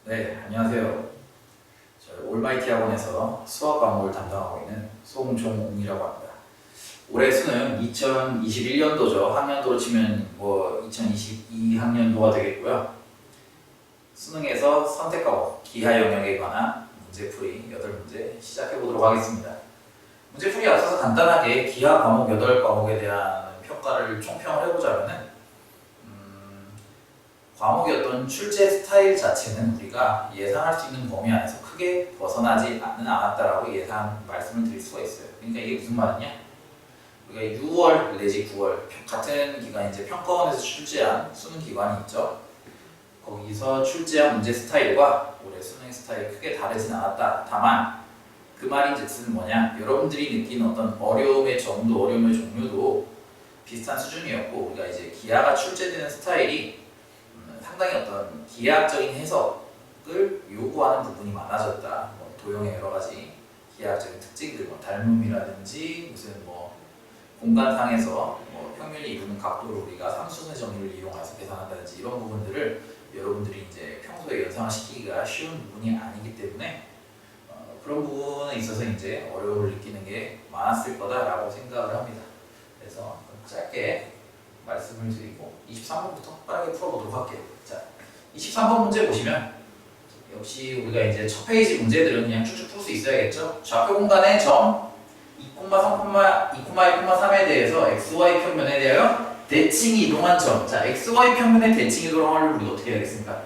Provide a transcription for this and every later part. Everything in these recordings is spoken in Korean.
네, 안녕하세요. 저희 올마이티 학원에서 수학 과목을 담당하고 있는 송종웅이라고 합니다. 올해 수능 2021년도죠. 학년도로 치면 2022학년도가 되겠고요. 수능에서 선택 과목, 기하 영역에 관한 문제풀이 8문제 시작해 보도록 하겠습니다. 문제풀이에 앞서서 간단하게 기하 과목 8과목에 대한 평가를 총평을 해보자면은 과목의 어떤 출제 스타일 자체는 우리가 예상할 수 있는 범위 안에서 크게 벗어나지 않았다라고 말씀을 드릴 수가 있어요. 그러니까 이게 무슨 말이냐? 우리가 6월 내지 9월 같은 기간 이제 평가원에서 출제한 수능 기관이 있죠. 거기서 출제한 문제 스타일과 올해 수능 스타일이 크게 다르진 않았다. 다만 그 말인즉슨 뭐냐? 여러분들이 느끼는 어떤 어려움의 정도, 어려움의 종류도 비슷한 수준이었고 우리가 이제 기하가 출제되는 스타일이 상당히 어떤 기하학적인 해석을 요구하는 부분이 많아졌다. 도형의 여러 가지 기하학적인 특징들, 닮음이라든지 무슨 공간상에서 평면이 이루는 각도를 우리가 상수선의 정의를 이용해서 계산한다든지 이런 부분들을 여러분들이 이제 평소에 연상시키기가 쉬운 부분이 아니기 때문에 그런 부분에 있어서 이제 어려움을 느끼는 게 많았을 거다라고 생각을 합니다. 그래서 짧게 말씀을 드리고 23번부터 빠르게 풀어보도록 할게요. 자, 23번 문제 보시면 역시 우리가 이제 첫 페이지 문제들은 그냥 쭉쭉 풀 수 있어야겠죠. 좌표 공간의 점 2,3에 대해서 XY 평면에 대하여 대칭이 이동한 점. 자, XY 평면의 대칭 이동을 우리가 어떻게 해야겠습니까?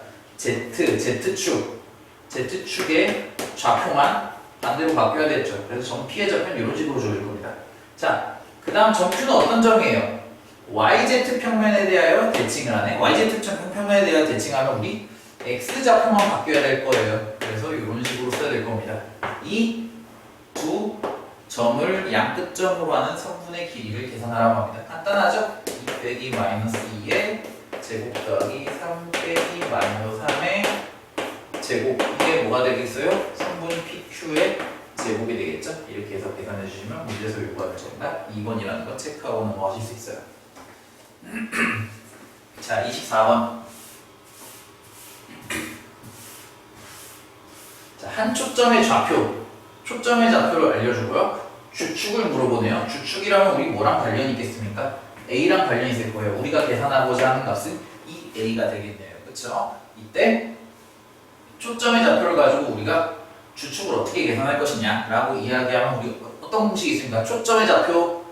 Z축의 좌표만 반대로 바뀌어야 되죠. 그래서 점 P의 좌표는 이런 식으로 주어질 겁니다. 자, 그 다음 점 Q는 어떤 점이에요? YZ 평면에 대하여 대칭을 하네. YZ 평면에 대하여 대칭하면 우리 X 좌표만 바뀌어야 될 거예요. 그래서 이런 식으로 써야 될 겁니다. 이 두 점을 양끝점으로 하는 선분의 길이를 계산하라고 합니다. 간단하죠? 2 빼기 마이너스 2의 제곱 더하기 3 빼기 마이너스 3의 제곱. 이게 뭐가 되겠어요? 선분 PQ의 제곱이 되겠죠? 이렇게 해서 계산해 주시면 문제에서 요구하는 정답 2번이라는 거 체크하고 넘어가실 수 있어요. 자, 24번. 자, 한 초점의 좌표를 알려주고요. 주축을 물어보네요. 주축이라면 우리 뭐랑 관련이 있겠습니까? A랑 관련이 있을 거예요. 우리가 계산하고자 하는 값은 이 A가 되겠네요. 그쵸? 이때 초점의 좌표를 가지고 우리가 주축을 어떻게 계산할 것이냐 라고 이야기하면 우리 어떤 공식이 있습니까? 초점의 좌표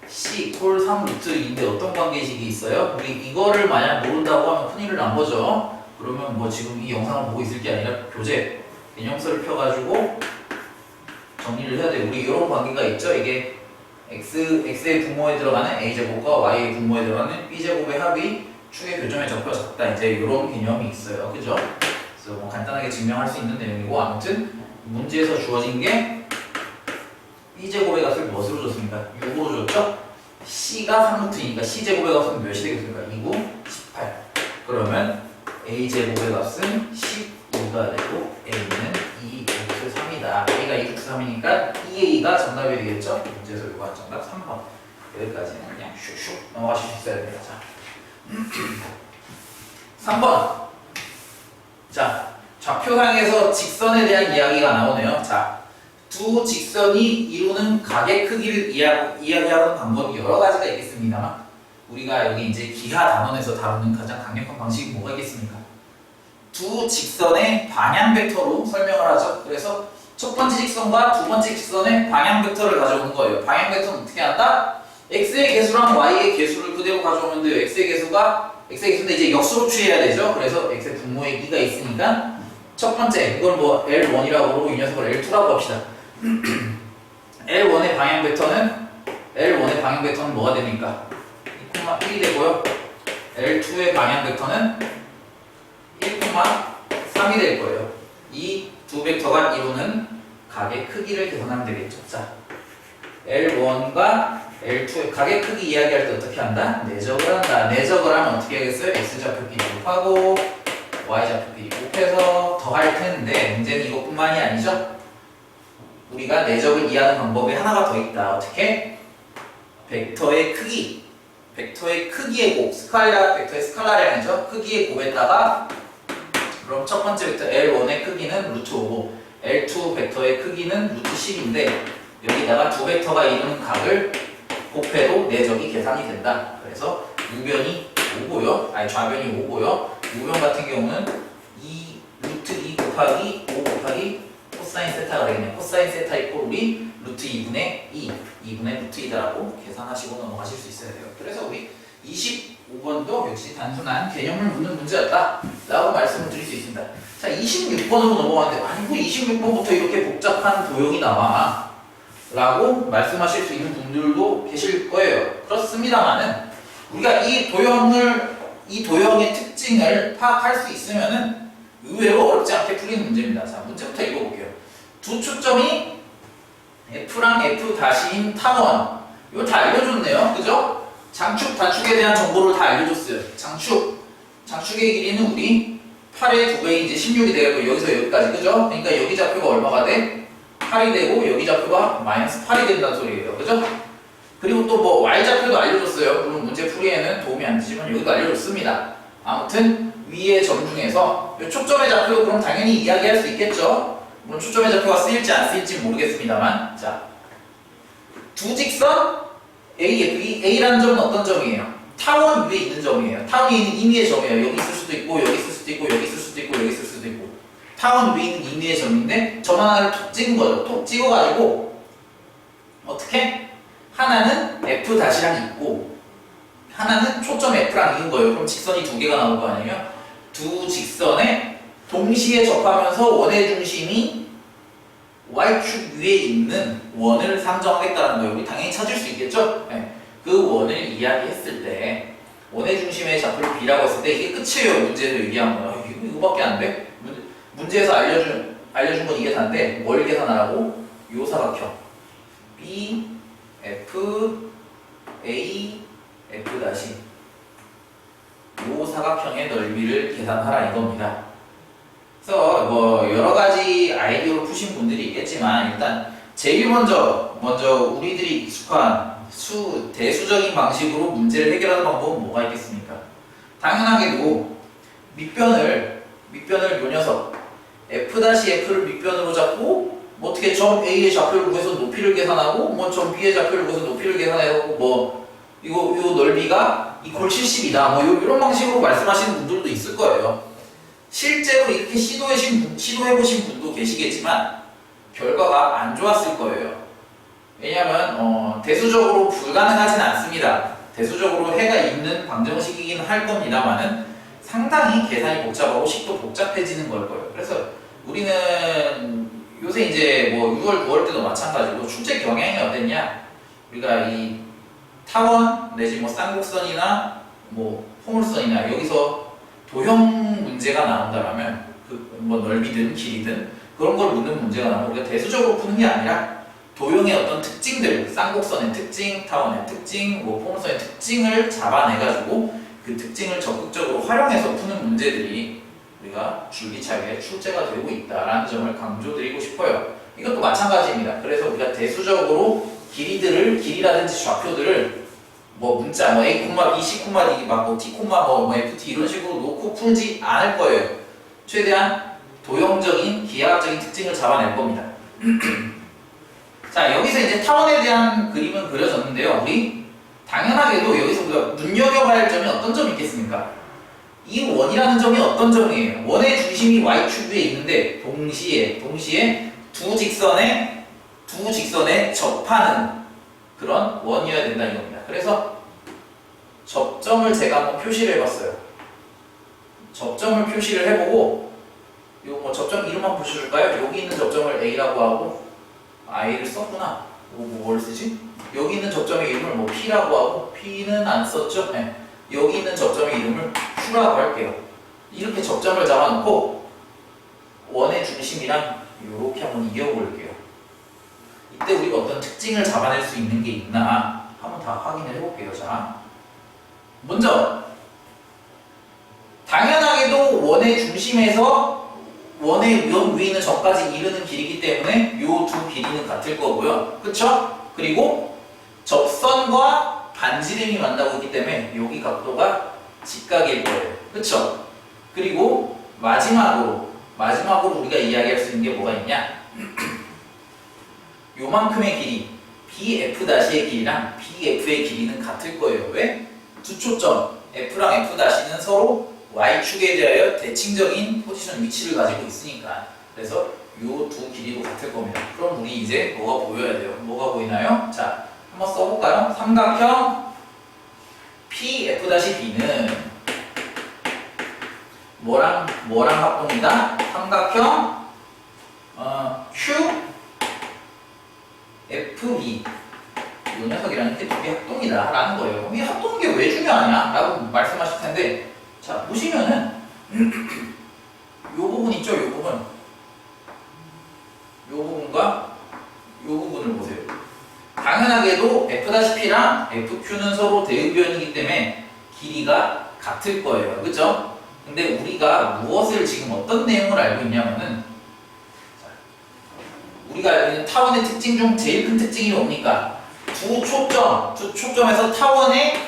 C 콜 3루트2인데 어떤 관계식이 있어요? 우리 이거를 만약 모른다고 하면 큰일을 난 거죠. 그러면 지금 이 영상을 보고 있을 게 아니라 교재 개념서를 펴가지고 정리를 해야 돼요. 우리 이런 관계가 있죠. 이게 x의 분모에 들어가는 a제곱과 y의 분모에 들어가는 b제곱의 합이 축의 교점의 좌표가 같다. 이제 이런 개념이 있어요. 그죠? 그래서 간단하게 증명할 수 있는 내용이고 아무튼 문제에서 주어진 게 b제곱의 값을 무엇으로 줬습니까? 6으로 줬죠? c가 3루트니까 c제곱의 값은 몇이 되겠습니까? 2, 9, 18. 그러면 a제곱의 값은 12가 되고 a는 2루트3이다. a가 2루트3이니까 2a가 정답이 되겠죠? 문제에서 요구한 정답 3번. 여기까지는 그냥 슉슉 넘어가실 수 있어야 됩니다. 자, 3번. 자, 좌표상에서 직선에 대한 이야기가 나오네요. 자, 두 직선이 이루는 각의 크기를 이야기하는 방법이 여러 가지가 있겠습니다만 우리가 여기 이제 기하 단원에서 다루는 가장 강력한 방식이 뭐가 있겠습니까? 두 직선의 방향 벡터로 설명을 하죠. 그래서 첫 번째 직선과 두 번째 직선의 방향 벡터를 가져오는 거예요. 방향 벡터는 어떻게 한다? x의 개수랑 y의 개수를 그대로 가져오면 돼요. x의 개수인데 이제 역수로 취해야 되죠. 그래서 x의 분모에 2가 있으니까 첫 번째 이걸 L1이라고 그러고 이 녀석을 L2라고 합시다. L1의 방향 벡터는 뭐가 됩니까? 2,1이 되고요. L2의 방향 벡터는 1,3이 될 거예요. 이 두 벡터가 이루는 각의 크기를 계산하면 되겠죠. 자, L1과 L2의 각의 크기 이야기할 때 어떻게 한다? 내적을 한다. 내적을 하면 어떻게 하겠어요? X좌표끼리 곱하고 Y좌표끼리 곱해서 더할 텐데 문제는 이것뿐만이 아니죠. 우리가 내적을 이해하는 방법이 하나가 더 있다. 어떻게? 벡터의 크기의 곱, 벡터의 스칼라량이죠. 크기의 곱에다가 그럼 첫 번째 벡터 L1의 크기는 루트 5고 L2 벡터의 크기는 루트 10인데 여기다가 두 벡터가 이루는 각을 곱해도 내적이 계산이 된다. 그래서 우변이 5고요. 아니 좌변이 5고요. 우변 같은 경우는 2 루트 2 곱하기 5 곱하기 코사인 세타가 되겠네요. 코사인 세타 이꼴 우리 루트 2분의 2분의 루트 2다라고 계산하시고 넘어가실 수 있어야 돼요. 그래서 우리 25번도 역시 단순한 개념을 묻는 문제였다 라고 말씀을 드릴 수 있습니다. 자, 26번으로 넘어가는데 아니 뭐 26번부터 이렇게 복잡한 도형이 나와 라고 말씀하실 수 있는 분들도 계실 거예요. 그렇습니다만은 우리가 이 도형의 특징을 파악할 수 있으면은 의외로 어렵지 않게 풀리는 문제입니다. 자, 문제부터 읽어볼게요. 두 축점이 F랑 F'인 타원. 이거 다 알려줬네요. 그죠? 장축, 단축에 대한 정보를 다 알려줬어요. 장축의 길이는 우리 8의 2배인 이제 16이 되고 여기서 여기까지. 그죠? 그러니까 여기 좌표가 얼마가 돼? 8이 되고 여기 좌표가 마이너스 8이 된다는 소리예요. 그죠? 그리고 또 뭐 y좌표도 알려줬어요. 물론 문제 풀이에는 도움이 안 되지만 여기도 알려줬습니다. 아무튼 위의 점 중에서 이 초점의 좌표 그럼 당연히 이야기할 수 있겠죠. 물론 초점의 좌표가 쓰일지 안 쓰일지 모르겠습니다만 자, 두 직선 AF, 이 A라는 점은 어떤 점이에요? 타원 위에 있는 점이에요. 타원 위에 있는 임의의 점이에요. 여기 있을 수도 있고 여기 있을 수도 있고 여기 있을 수도 있고 여기 있을 수도 있고 타원 위에 있는 임의의 점인데 점 하나를 톡 찍은 거죠. 톡 찍어가지고 어떻게? 하나는 F-랑 있고 하나는 초점 F랑 있는 거예요. 그럼 직선이 두 개가 나올 거 아니에요? 두 직선에 동시에 접하면서 원의 중심이 Y축 위에 있는 원을 상정하겠다는 거예요. 우리 당연히 찾을 수 있겠죠? 네. 그 원을 이야기했을 때 원의 중심의 좌표를 B라고 했을 때 이게 끝이에요. 문제에서 얘기한 거예요. 이거밖에 안 돼? 문제에서 알려준 건 이게 다인데 뭘 계산하라고? 요 사각형 B, F, A, F 다시 요 사각형의 넓이를 계산하라 이겁니다. 그래서 뭐 여러 가지 아이디어로 푸신 분들이 있겠지만 일단 제일 먼저 우리들이 익숙한 대수적인 방식으로 문제를 해결하는 방법은 뭐가 있겠습니까? 당연하게도 밑변을 요 녀석 F-F를 밑변으로 잡고 뭐 어떻게 점 A의 좌표를 구해서 높이를 계산하고 뭐 점 B의 좌표를 구해서 높이를 계산하고 뭐 요 넓이가 이퀄 70이다 뭐 이런 방식으로 말씀하시는 분들도 있을 거예요. 실제로 이렇게 시도해보신 분도 계시겠지만 결과가 안 좋았을 거예요. 왜냐하면 대수적으로 불가능하진 않습니다. 대수적으로 해가 있는 방정식이긴 할 겁니다만은 상당히 계산이 복잡하고 식도 복잡해지는 걸 거예요. 그래서 우리는 요새 이제 뭐 6월, 9월 때도 마찬가지고 출제 경향이 어땠냐? 우리가 이 타원 내지 뭐 쌍곡선이나 뭐 포물선이나 여기서 도형 문제가 나온다면 그 뭐 넓이든 길이든 그런 걸 묻는 문제가 나오면 우리가 대수적으로 푸는 게 아니라 도형의 어떤 특징들, 쌍곡선의 특징, 타원의 특징, 뭐 포물선의 특징을 잡아내가지고 그 특징을 적극적으로 활용해서 푸는 문제들이 우리가 줄기차게 출제가 되고 있다라는 점을 강조드리고 싶어요. 이것도 마찬가지입니다. 그래서 우리가 대수적으로 길이라든지 좌표들을 뭐 문자, 뭐 A, B, C, D, 뭐 T, 뭐 FT 이런 식으로 놓고 풀지 않을 거예요. 최대한 도형적인 기하학적인 특징을 잡아낼 겁니다. 자, 여기서 이제 타원에 대한 그림은 그려졌는데요. 우리 당연하게도 여기서 우리가 눈여겨봐야 할 점이 어떤 점이 있겠습니까? 이 원이라는 점이 어떤 점이에요? 원의 중심이 Y축 위에 있는데 동시에 두 직선에 접하는 그런 원이어야 된다는 겁니다. 그래서 접점을 제가 한번 표시를 해봤어요. 접점을 표시를 해보고 요 뭐 접점 이름 한번 붙여줄까요? 여기 있는 접점을 A라고 하고 I를 썼구나. 뭘 쓰지? 여기 있는 접점의 이름을 뭐 P라고 하고 P는 안 썼죠? 네. 여기 있는 접점의 이름을 Q라고 할게요. 이렇게 접점을 잡아놓고 원의 중심이랑 이렇게 한번 이어볼게요. 이때 우리가 어떤 특징을 잡아낼 수 있는 게 있나 한번 다 확인을 해볼게요. 자, 먼저 당연하게도 원의 중심에서 원의 면 위에 있는 점까지 이르는 길이기 때문에 이 두 길이는 같을 거고요. 그쵸? 그리고 접선과 반지름이 만나고 있기 때문에 여기 각도가 직각일 거예요. 그쵸? 그리고 마지막으로 우리가 이야기할 수 있는 게 뭐가 있냐? 요만큼의 길이 BF-의 길이랑 BF의 길이는 같을 거예요. 왜? 두 초점 F랑 F-는 서로 Y축에 대하여 대칭적인 포지션 위치를 가지고 있으니까. 그래서 요 두 길이도 같을 겁니다. 그럼 우리 이제 뭐가 보여야 돼요? 뭐가 보이나요? 자, 한번 써볼까요? 삼각형 PF-B는 뭐랑 합동이다? 삼각형 QFB 이 녀석이랑 게 두 개 합동이다 라는 거예요. 이 합동인 게 왜 중요하냐? 라고 말씀하실 텐데, 자 보시면은 요 부분 있죠? 요 부분과 요 부분을 보세요. 당연하게도 F-P랑 FQ는 서로 대응변이기 때문에 길이가 같을 거예요. 그죠? 근데 우리가 무엇을 지금 어떤 내용을 알고 있냐면은, 우리가 알고 있는 타원의 특징 중 제일 큰 특징이 뭡니까? 두 초점에서 타원의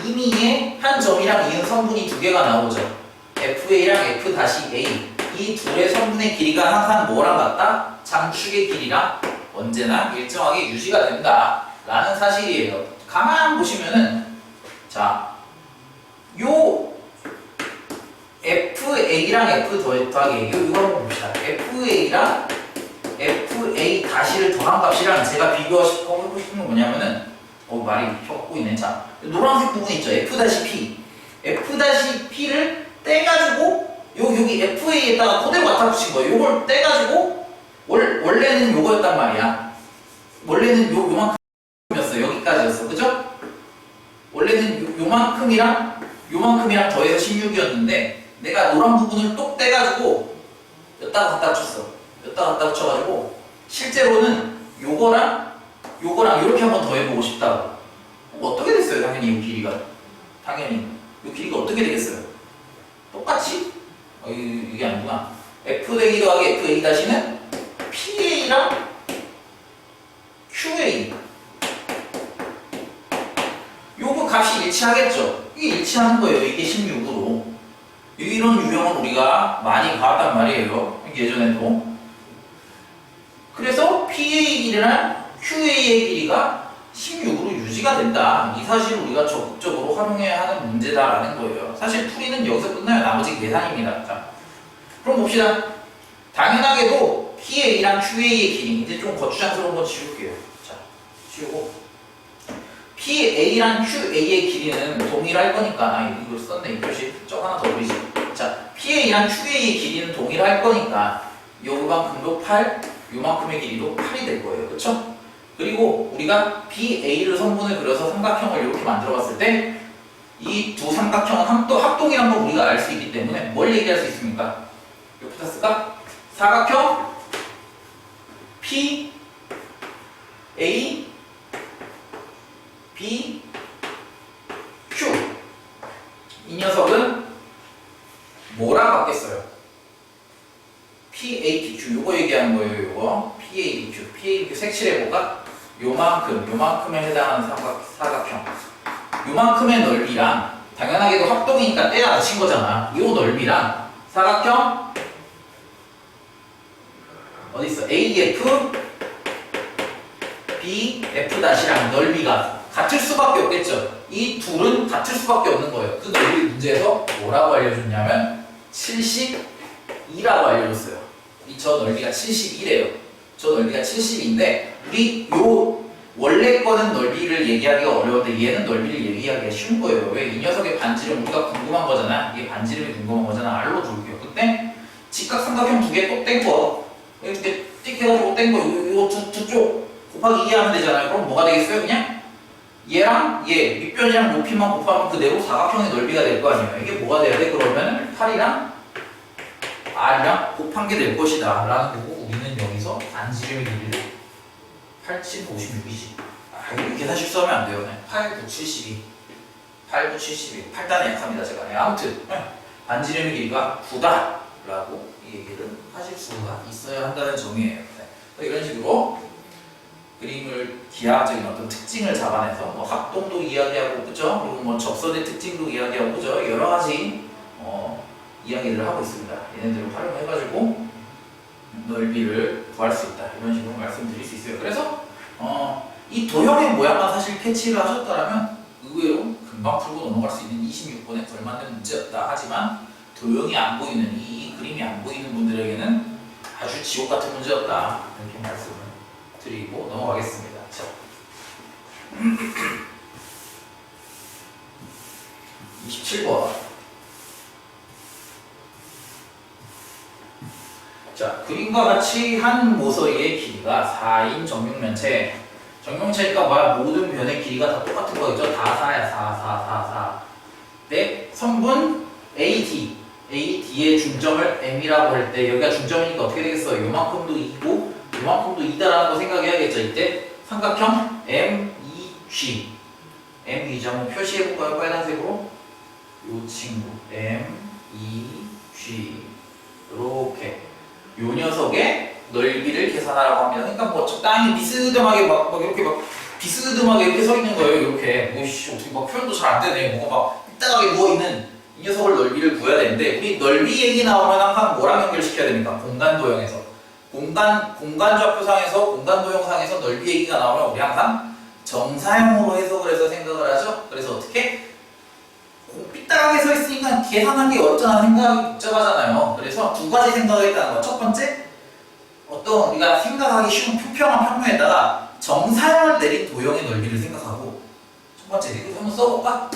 임의의 한 점이랑 이은 성분이 두 개가 나오죠. FA랑 F-A 이 둘의 성분의 길이가 항상 뭐랑 같다? 장축의 길이랑 언제나 일정하게 유지가 된다 라는 사실이에요. 가만 보시면은, 자, 요 FA랑 F 더하기 이거 한번 봅시다. FA랑 FA-를 더한 값이랑 제가 비교하고 싶은 건 뭐냐면은, 말이 펴고 있네. 자, 노란색 부분 있죠? F-P. F-P를 떼가지고 여기 FA에다가 코드를 갖다 붙인 거예요. 요걸 떼가지고 원래는 요거였단 말이야. 원래는 요만큼이었어. 여기까지였어. 그죠? 원래는 요만큼이랑 더해서 16이었는데 내가 노란 부분을 똑 떼가지고 여기다가 갖다 붙였어. 여기다가 갖다 붙여가지고 실제로는 요거랑 이렇게 한번 더해보고 싶다고. 어떻게 됐어요? 당연히 이 길이가. 이 길이가 어떻게 되겠어요? 똑같이? 이게 아니구나. F-A 더하기 FA-는 PA랑 QA. 요거 값이 일치하겠죠? 이게 일치하는 거예요. 이게 16으로. 이런 유형은 우리가 많이 봐왔단 말이에요. 예전에도. 그래서 PA 길이랑 QA의 길이가 16으로 유지가 된다. 이 사실을 우리가 적극적으로 활용해야 하는 문제다라는 거예요. 사실 풀이는 여기서 끝나요. 나머지 계산입니다. 자, 그럼 봅시다. 당연하게도 PA랑 QA의 길이, 이제 좀 거추장스러운 거 지울게요. 자, 지우고 PA랑 QA의 길이는 동일할 거니까, 이거 썼네. 이 표시 저 하나 더 올리지. 자, PA랑 QA의 길이는 동일할 거니까 요만큼도 8, 요만큼의 길이도 8이 될 거예요. 그쵸? 그리고 우리가 BA를 성분을 그려서 삼각형을 이렇게 만들어 봤을 때 이 두 삼각형은 또 합동이란 걸 우리가 알 수 있기 때문에 뭘 얘기할 수 있습니까? 여기다 쓸까? 사각형 P A B Q. 이 녀석은 뭐랑 같겠어요? PABQ. 요거 얘기하는 거예요. 요거 PABQ 색칠해볼까? 요만큼에 해당하는 사각형. 요만큼의 넓이랑 당연하게도 합동이니까 떼야 친 거잖아. 요 넓이랑 사각형 어디 있어? AF BF-랑 넓이가 같을 수밖에 없겠죠. 이 둘은 같을 수밖에 없는 거예요. 그 넓이 문제에서 뭐라고 알려줬냐면 72라고 알려줬어요. 저 넓이가 71이에요. 저 넓이가 70인데 우리 요 원래 거는 넓이를 얘기하기가 어려운데 얘는 넓이를 얘기하기가 쉬운 거예요. 왜? 이 녀석의 반지름 우리가 궁금한 거잖아. 이게 반지름이 궁금한 거잖아. R로 둘게요. 그때 직각삼각형 두 개 또 뗀 거, 이렇게 띡 해가지고 뗀 거, 이거 두 쪽 곱하기 2 하면 되잖아요. 그럼 뭐가 되겠어요? 그냥 얘랑 얘 밑변이랑 높이만 곱하면 그대로 사각형의 넓이가 될 거 아니에요. 이게 뭐가 돼야 돼? 그러면 8이랑 R이랑 곱한 게 될 것이다 라는 거고, 우리는 여기서 반지름의 길이를 87, 56이지. 이거 계산 실수하면 안 돼요. 8, 9, 72. 8, 9, 72. 8단에 약합니다, 제가. 아무튼 반지름의 길이가 9다 라고 이 얘기를 하실 수가 있어야 한다는 점이에요. 이런 식으로 그림을 기하학적인 어떤 특징을 잡아내서 뭐 합동도 이야기하고, 그죠? 그리고 뭐 접선의 특징도 이야기하고, 그죠? 여러 가지 이야기를 하고 있습니다. 얘네들을 활용해가지고 넓이를 구할 수 있다. 이런 식으로 말씀드릴 수 있어요. 그래서 이 도형의 모양만 사실 캐치를 하셨다면 의외로 금방 풀고 넘어갈 수 있는 26번에 걸맞는 문제였다. 하지만 도형이 안 보이는 이 그림이 안 보이는 분들에게는 아주 지옥 같은 문제였다. 이렇게 말씀을 드리고 넘어가겠습니다. 자. 27번. 자, 그림과 같이 한 모서리의 길이가 4인 정육면체. 정육면체니까 뭐야? 모든 변의 길이가 다 똑같은 거겠죠? 다 4야. 4. 네, 성분 AD. AD의 중점을 M이라고 할 때 여기가 중점이니까 어떻게 되겠어요? 요만큼도 2고 요만큼도 2다라는 거 생각해야겠죠? 이때 삼각형 MEG. MEG 한번 표시해볼까요? 빨간색으로. 요 친구 MEG. 이렇게 요 녀석의 넓이를 계산하라고 합니다. 그러니까 뭐 적당히 비스듬하게 막 이렇게 막 비스듬하게 이렇게 서 있는 거예요. 이렇게 어떻게 막 표현도 잘 안 되네. 뭐가 막 삐딱하게 누워 있는 이 녀석을 넓이를 구해야 되는데 우리 넓이 얘기 나오면 항상 뭐랑 연결시켜야 됩니까? 공간 도형에서 공간 좌표상에서 공간 도형상에서 넓이 얘기가 나오면 우리 항상 정사형으로 해석을 해서 생각을 하죠. 그래서 어떻게 삐딱하게 서 있으니까 계산하기 어쩌나 생각이 복잡하잖아요. 그래서 두 가지 생각을 했다는 거. 첫 번째, 어떤 우리가 생각하기 쉬운 평평한 평면에다가 정사형을 내린 도형의 넓이를 생각하고, 첫 번째, 이거 한번 써볼까?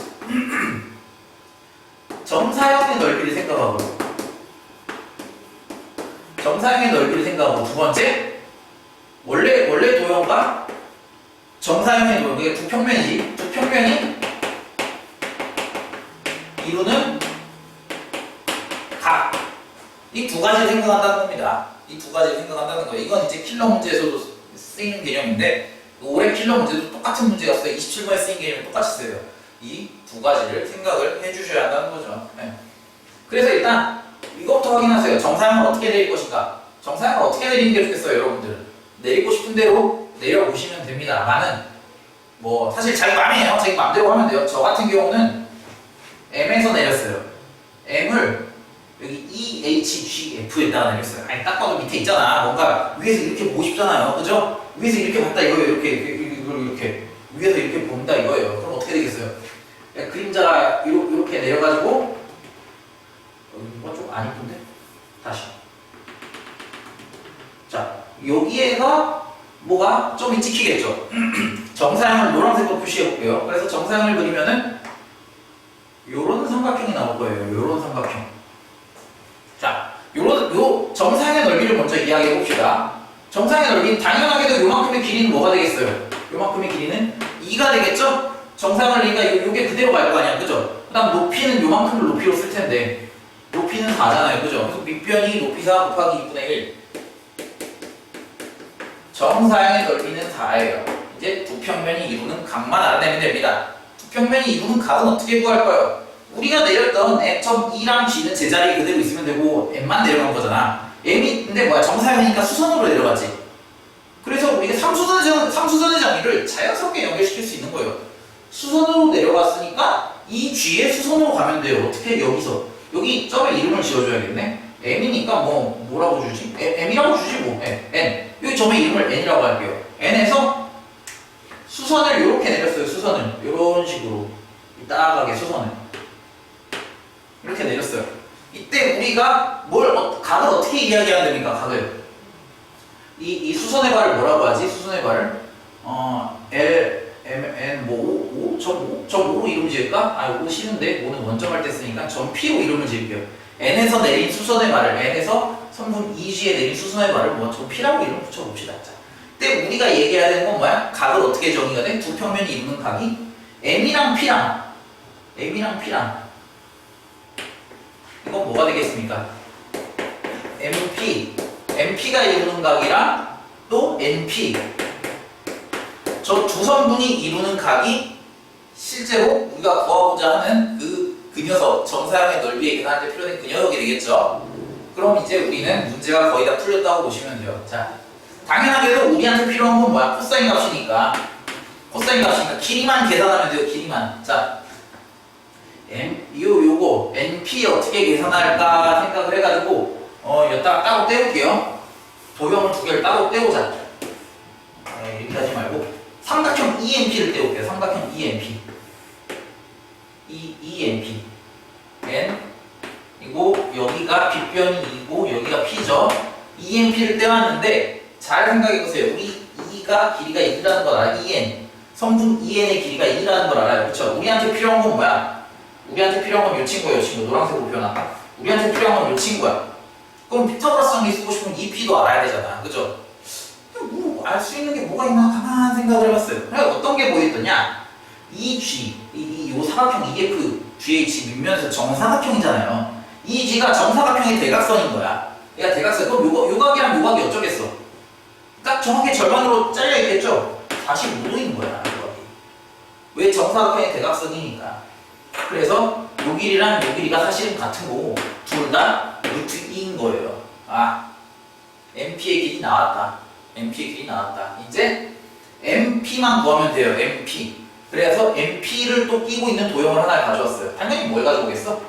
정사형의 넓이를 생각하고, 정사형의 넓이를 생각하고, 두 번째, 원래 도형과 정사형의 도형, 이게 두 평면이지. 두 평면이 이루는 각. 이 두 가지를 생각한다는 겁니다. 이 두 가지를 생각한다는 거예요. 이건 이제 킬러 문제에서도 쓰이는 개념인데, 올해 킬러 문제도 똑같은 문제가 써요. 27번에 쓰인 개념이 똑같이 써요. 이 두 가지를 생각을 해주셔야 한다는 거죠. 네. 그래서 일단 이것부터 확인하세요. 정사형을 어떻게 내릴 것인가? 정사형을 어떻게 내리는 게 좋겠어요, 여러분들은? 내리고 싶은 대로 내려보시면 됩니다. 많은 뭐 사실 자기 맘이에요. 자기 맘대로 하면 돼요. 저 같은 경우는 M에서 내렸어요. M을 여기 EHGF에다가 내렸어요. 아니 딱 봐도 밑에 있잖아. 뭔가 위에서 이렇게 보고 싶잖아요. 그죠? 위에서 이렇게 봤다 이거예요. 이렇게 위에서 이렇게 본다 이거예요. 그럼 어떻게 되겠어요? 그림자가 이렇게 내려가지고 이거 좀 안 이쁜데? 다시. 자 여기에가 뭐가 좀 찍히겠죠? 정사형을 노란색으로 표시해볼게요. 그래서 정사형을 그리면은 요런 삼각형이 나올 거예요. 요런 삼각형. 자, 요 정사형의 넓이를 먼저 이야기해 봅시다. 정사형의 넓이는 당연하게도 요만큼의 길이는 뭐가 되겠어요? 요만큼의 길이는 2가 되겠죠? 정사형을 그러니까 요게 그대로 갈 거 아니야. 그죠? 그 다음 높이는 요만큼을 높이로 쓸 텐데 높이는 4잖아요. 그죠? 그래서 밑변이 높이 4 곱하기 2분의 1. 정사형의 넓이는 4예요. 이제 두 평면이 이루는 각만 알아내면 됩니다. 두 평면이 이루는 각은 어떻게 구할까요? 우리가 내렸던 M.2랑 G는 제자리에 그대로 있으면 되고 M만 내려간 거잖아. M이 근데 뭐야? 정사형이니까 수선으로 내려가지. 그래서 우리가 삼수선의 정의를 자연스럽게 연결시킬 수 있는 거예요. 수선으로 내려갔으니까 이 G에 수선으로 가면 돼요. 어떻게? 여기서 여기 점에 이름을 지어줘야겠네. M이니까 뭐라고 주지? M이라고 주지 뭐. N. 여기 점에 이름을 N이라고 할게요. N에서 수선을 이렇게 내렸어요. 수선을 이런 식으로 따라가게 수선을 이렇게 내렸어요. 이때 우리가 각을 어떻게 이야기해야 됩니까? 각을 이 수선의 발을 뭐라고 하지? 수선의 발을 L, M, N, 5.5로 이름 지을까? 5 싫은데 5는 원점할 때 쓰니까 점 P로 이름을 지을게요. N에서 내린 수선의 발을 N에서 성분 EG에 내린 수선의 발을 점 P라고 이름 붙여봅시다. 자, 이때 우리가 얘기해야 되는 건 뭐야? 각을 어떻게 정의가 돼? 두 평면이 이루는 각이 M이랑 P랑 이건 뭐가 되겠습니까? MP가 이루는 각이랑 또 NP 저 두 성분이 이루는 각이 실제로 우리가 구하고자 하는 그 녀석 정사형의 넓이에 계산할 때 필요한 그 녀석이 되겠죠. 그럼 이제 우리는 문제가 거의 다 풀렸다고 보시면 돼요. 자, 당연하게도 우리한테 필요한 건 뭐야? 코사인 값이니까 길이만 계산하면 돼요. 길이만. 자, 요거 요거 NP 어떻게 계산할까 생각을 해가지고 여기다가 따로 떼올게요. 도형을 두 개를 따로 떼오자. 이렇게 하지 말고 삼각형 EMP를 떼올게요. 삼각형 EMP. EMP. N 이고 여기가 빗변이 2고 여기가 P죠. EMP를 떼왔는데 잘 생각해보세요. 우리 E가 길이가 2라는 걸 알아. EN. 성분 EN의 길이가 2라는 걸 알아요. 그쵸? 우리한테 필요한 건 뭐야? 우리한테 필요한 건 요 친구예요. 요 친구. 노란색으로 표현할까? 우리한테 필요한 건 요 친구야. 그럼 피타고라스 정리 쓰고 싶으면 EP도 알아야 되잖아. 그죠? 뭐 알 수 있는 게 뭐가 있나 가만 생각을 해봤어요. 그러니까 어떤 게 보였더냐? 이 G, 요 사각형 EF, GH 밑면에서 정사각형이잖아요. 이 G가 정사각형의 대각선인 거야. 얘가 대각선. 그럼 요각이랑 요각이 어쩌겠어? 딱 정확히 절반으로 잘려 있겠죠? 45도인 거야. 요각이. 왜 정사각형의 대각선이니까. 그래서 요 길이랑 요 길이가 사실은 같은 거고 둘 다 루트 2인 거예요. 아, MP의 길이 나왔다. MP의 길이 나왔다. 이제 MP만 구하면 돼요. MP. 그래서 MP를 또 끼고 있는 도형을 하나 가져왔어요. 당연히 뭘 가져오겠어?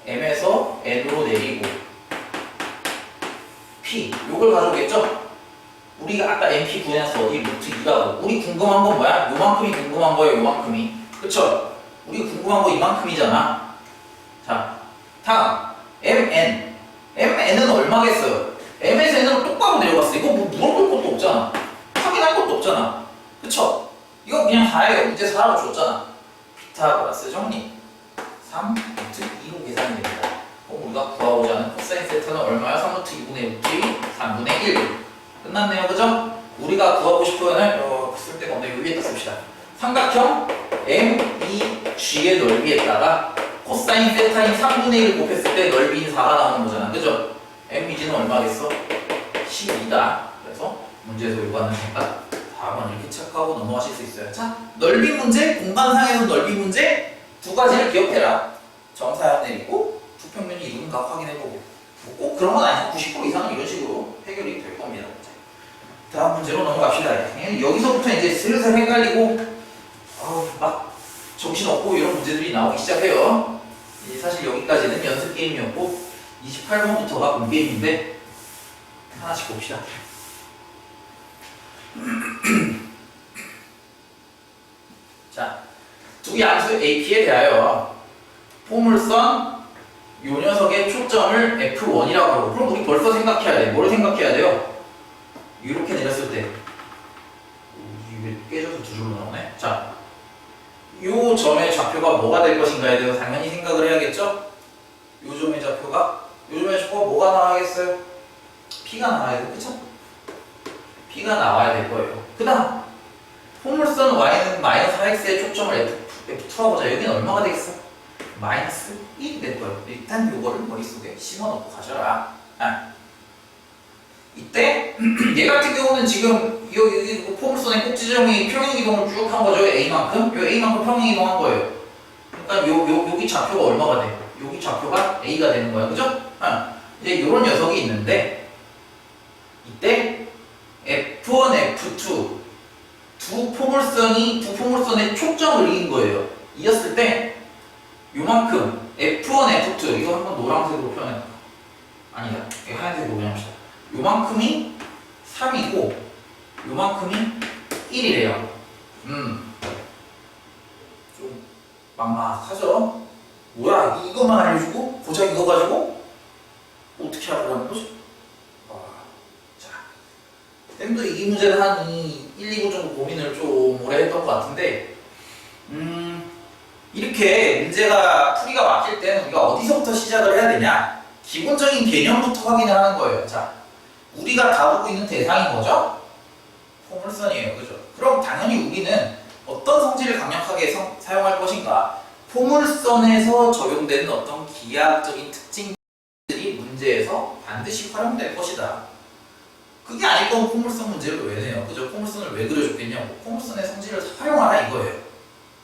M에서 N으로 내리고 P. 요걸 가져오겠죠? 우리가 아까 MP 구해서 어디 루트 2라고. 우리 궁금한 건 뭐야? 요만큼이 궁금한 거예요. 요만큼이. 그쵸? 우리 궁금한 거 이만큼이잖아. 자, 다음 MN. MN은 얼마겠어요? M에서 N으로 똑바로 내려갔어. 이거 뭐 물어볼 것도 없잖아. 확인할 것도 없잖아. 그쵸? 이거 그냥 4예요. 문제 4라고 줬잖아. 피타고라스 정리. 3 루트 2로 계산이 됩니다. 우리가 구하고자 하는 코사인 세타는 얼마야? 3 루트 2분의 루트 2, 3분의 1. 끝났네요. 그죠? 우리가 구하고 싶은 쓸 데가 없네. 여기에다 씁시다. 삼각형 MEG의 넓이에다가 코사인 세타인 3분의 1을 곱했을 때 넓이인 4가 나오는 거잖아. 그죠? MEG는 얼마겠어? 12다. 그래서 문제에서 요구하는 생각 4번 이렇게 체크하고 넘어가실 수 있어요. 자, 넓이 문제, 공간상에서 넓이 문제 두 가지를 기억해라. 정사형 내리고 부평면이 이루는 각 확인해보고 뭐 꼭 그런 건 아니고 90% 이상은 이런 식으로 해결이 될 겁니다. 다음 문제로 넘어갑시다. 여기서부터 이제 슬슬 헷갈리고 막 정신없고 이런 문제들이 나오기 시작해요. 사실 여기까지는 연습 게임이었고 28번부터가 본게임인데 하나씩 봅시다. 자, 두 양수 AP에 대하여 포물선 요 녀석의 초점을 F1이라고 하고 그럼 우리 벌써 생각해야 돼. 뭘 생각해야 돼요? 이렇게 내렸을 때 이게 깨져서 두 줄로 나오네. 자, 요 점의 좌표가 뭐가 될 것인가에 대해서 당연히 생각을 해야겠죠? 요 점의 좌표가 뭐가 나와야겠어요? P가 나와야 돼. 그쵸? P가 나와야 될 거예요. 그 다음 포물선 Y는 마이너스 4x의 초점을 F2라고 보자. 여기는 얼마가 되겠어? 마이너스 1이 될 거예요. 일단 요거를 머릿속에 심어놓고 가셔라. 이때 얘 같은 경우는 지금 여기 포물선의 꼭지점이 평행이동을 쭉 한 거죠. A만큼. 요 A만큼 평행이동한 거예요. 그러니까 여기 좌표가 얼마가 돼? 여기 좌표가 A가 되는 거야. 그죠? 이제 요런 녀석이 있는데 이때 F1, F2 두 포물선의 초점을 이긴 거예요. 이었을 때 요만큼 F1, F2 이거 한번 노란색으로 표현해볼까? 아니다. 이거 하얀색으로 표현합시다. 요만큼이 3이고 요만큼이 1이래요. 좀 막막하죠? 뭐야 이것만 알려주고 고작 이거 가지고 어떻게 하라는 거지? 자, 쌤도 이 문제는 한 1, 2부 정도 고민을 좀 오래 했던 것 같은데 이렇게 문제가 풀이가 막힐 때는 우리가 어디서부터 시작을 해야 되냐? 기본적인 개념부터 확인을 하는 거예요. 자, 우리가 다루고 있는 대상이 뭐죠? 포물선이에요. 그죠? 그럼 당연히 우리는 어떤 성질을 강력하게 사용할 것인가? 포물선에서 적용되는 어떤 기하학적인 특징들이 문제에서 반드시 활용될 것이다. 그게 아닐 거면 포물선 문제를 왜 내요? 그죠? 포물선을 왜 그려줬겠냐고. 포물선의 성질을 활용하라 이거예요.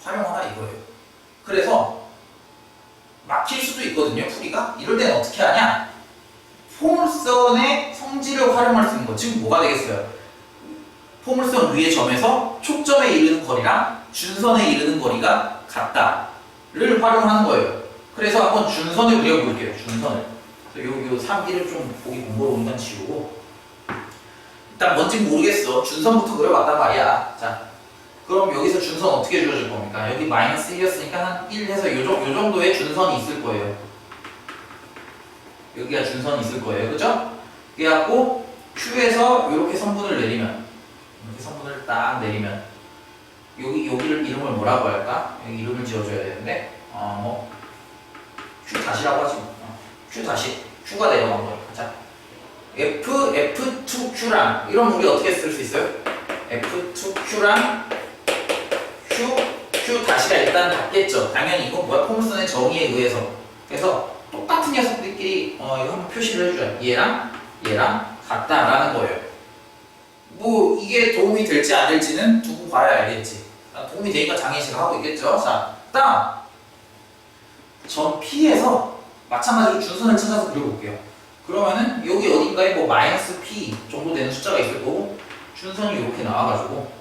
활용하라 이거예요. 그래서 막힐 수도 있거든요, 풀이가. 이럴 때는 어떻게 하냐? 포물선의 성질을 활용할 수 있는 거. 지금 뭐가 되겠어요? 포물선 위의 점에서 촉점에 이르는 거리랑 준선에 이르는 거리가 같다를 활용하는 거예요. 그래서 한번 준선을 그려볼게요. 준선을. 요 3, 1을 좀 보기 공부로 일단 지우고 일단 뭔지 모르겠어. 준선부터 그려봤단 말이야. 자, 그럼 여기서 준선 어떻게 주어질 겁니까? 여기 마이너스 1이었으니까 한 1 해서 요 정도의 준선이 있을 거예요. 여기가 준선이 있을 거예요. 그죠? 그래갖고 Q에서 이렇게 선분을 내리면 이렇게 선분을 딱 내리면 여기를 이름을 뭐라고 할까? 여기 이름을 지어줘야 되는데 뭐 Q 다시라고 하지 뭐. Q 다시 Q가 내려간 거니까. 자, F2Q랑 이러면 우리 어떻게 쓸 수 있어요? F2Q랑 Q 다시가 일단 같겠죠. 당연히 이건 뭐야? 포물선의 정의에 의해서. 그래서 똑같은 녀석들끼리 이거 한번 표시를 해줘요. 얘랑 같다라는 거예요. 뭐 이게 도움이 될지 안 될지는 두고 봐야 알겠지. 도움이 되니까 장애식 하고 있겠죠. 자, 다음 전 P에서 마찬가지로 준선을 찾아서 그려볼게요. 그러면은 여기 어딘가에 뭐 마이너스 P 정도 되는 숫자가 있을 거고 준선이 이렇게 나와가지고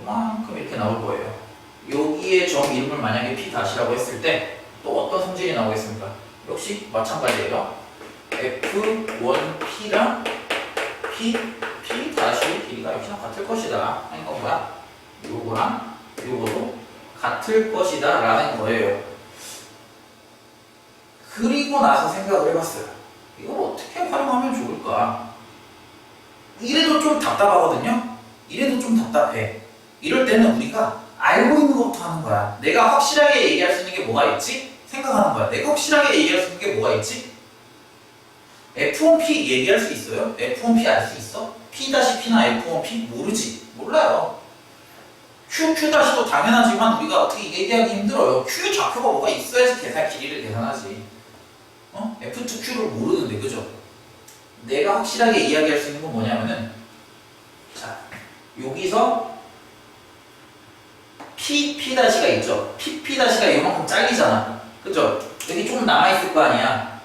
이만큼 이렇게 나올 거예요. 여기에 점 이름을 만약에 P 다시라고 했을 때 또 어떤 성질이 나오겠습니까? 역시 마찬가지예요. F1P랑 P 다시 길이가 역시나 같을 것이다. 그러니까 뭐야? 요거랑 요거도 같을 것이다 라는 거예요. 그리고 나서 생각을 해봤어요. 이걸 어떻게 활용하면 좋을까? 이래도 좀 답답하거든요? 이래도 좀 답답해. 이럴 때는 우리가 알고 있는 것부터 하는 거야. 내가 확실하게 얘기할 수 있는 게 뭐가 있지? 생각하는 거야. 내가 확실하게 얘기할 수 있는 게 뭐가 있지? F1P 얘기할 수 있어요? F1P 알 수 있어? P-P나 F1P? 모르지. 몰라요. Q-Q도 당연하지만 우리가 어떻게 얘기하기 힘들어요. Q 좌표가 뭐가 있어야지 길이를 계산하지. F2Q를 모르는데, 그죠? 내가 확실하게 이야기할 수 있는 건 뭐냐면은, 자, 여기서 P-가 있죠? P-가 이만큼 잘리잖아. 그죠? 여기 좀 남아있을 거 아니야.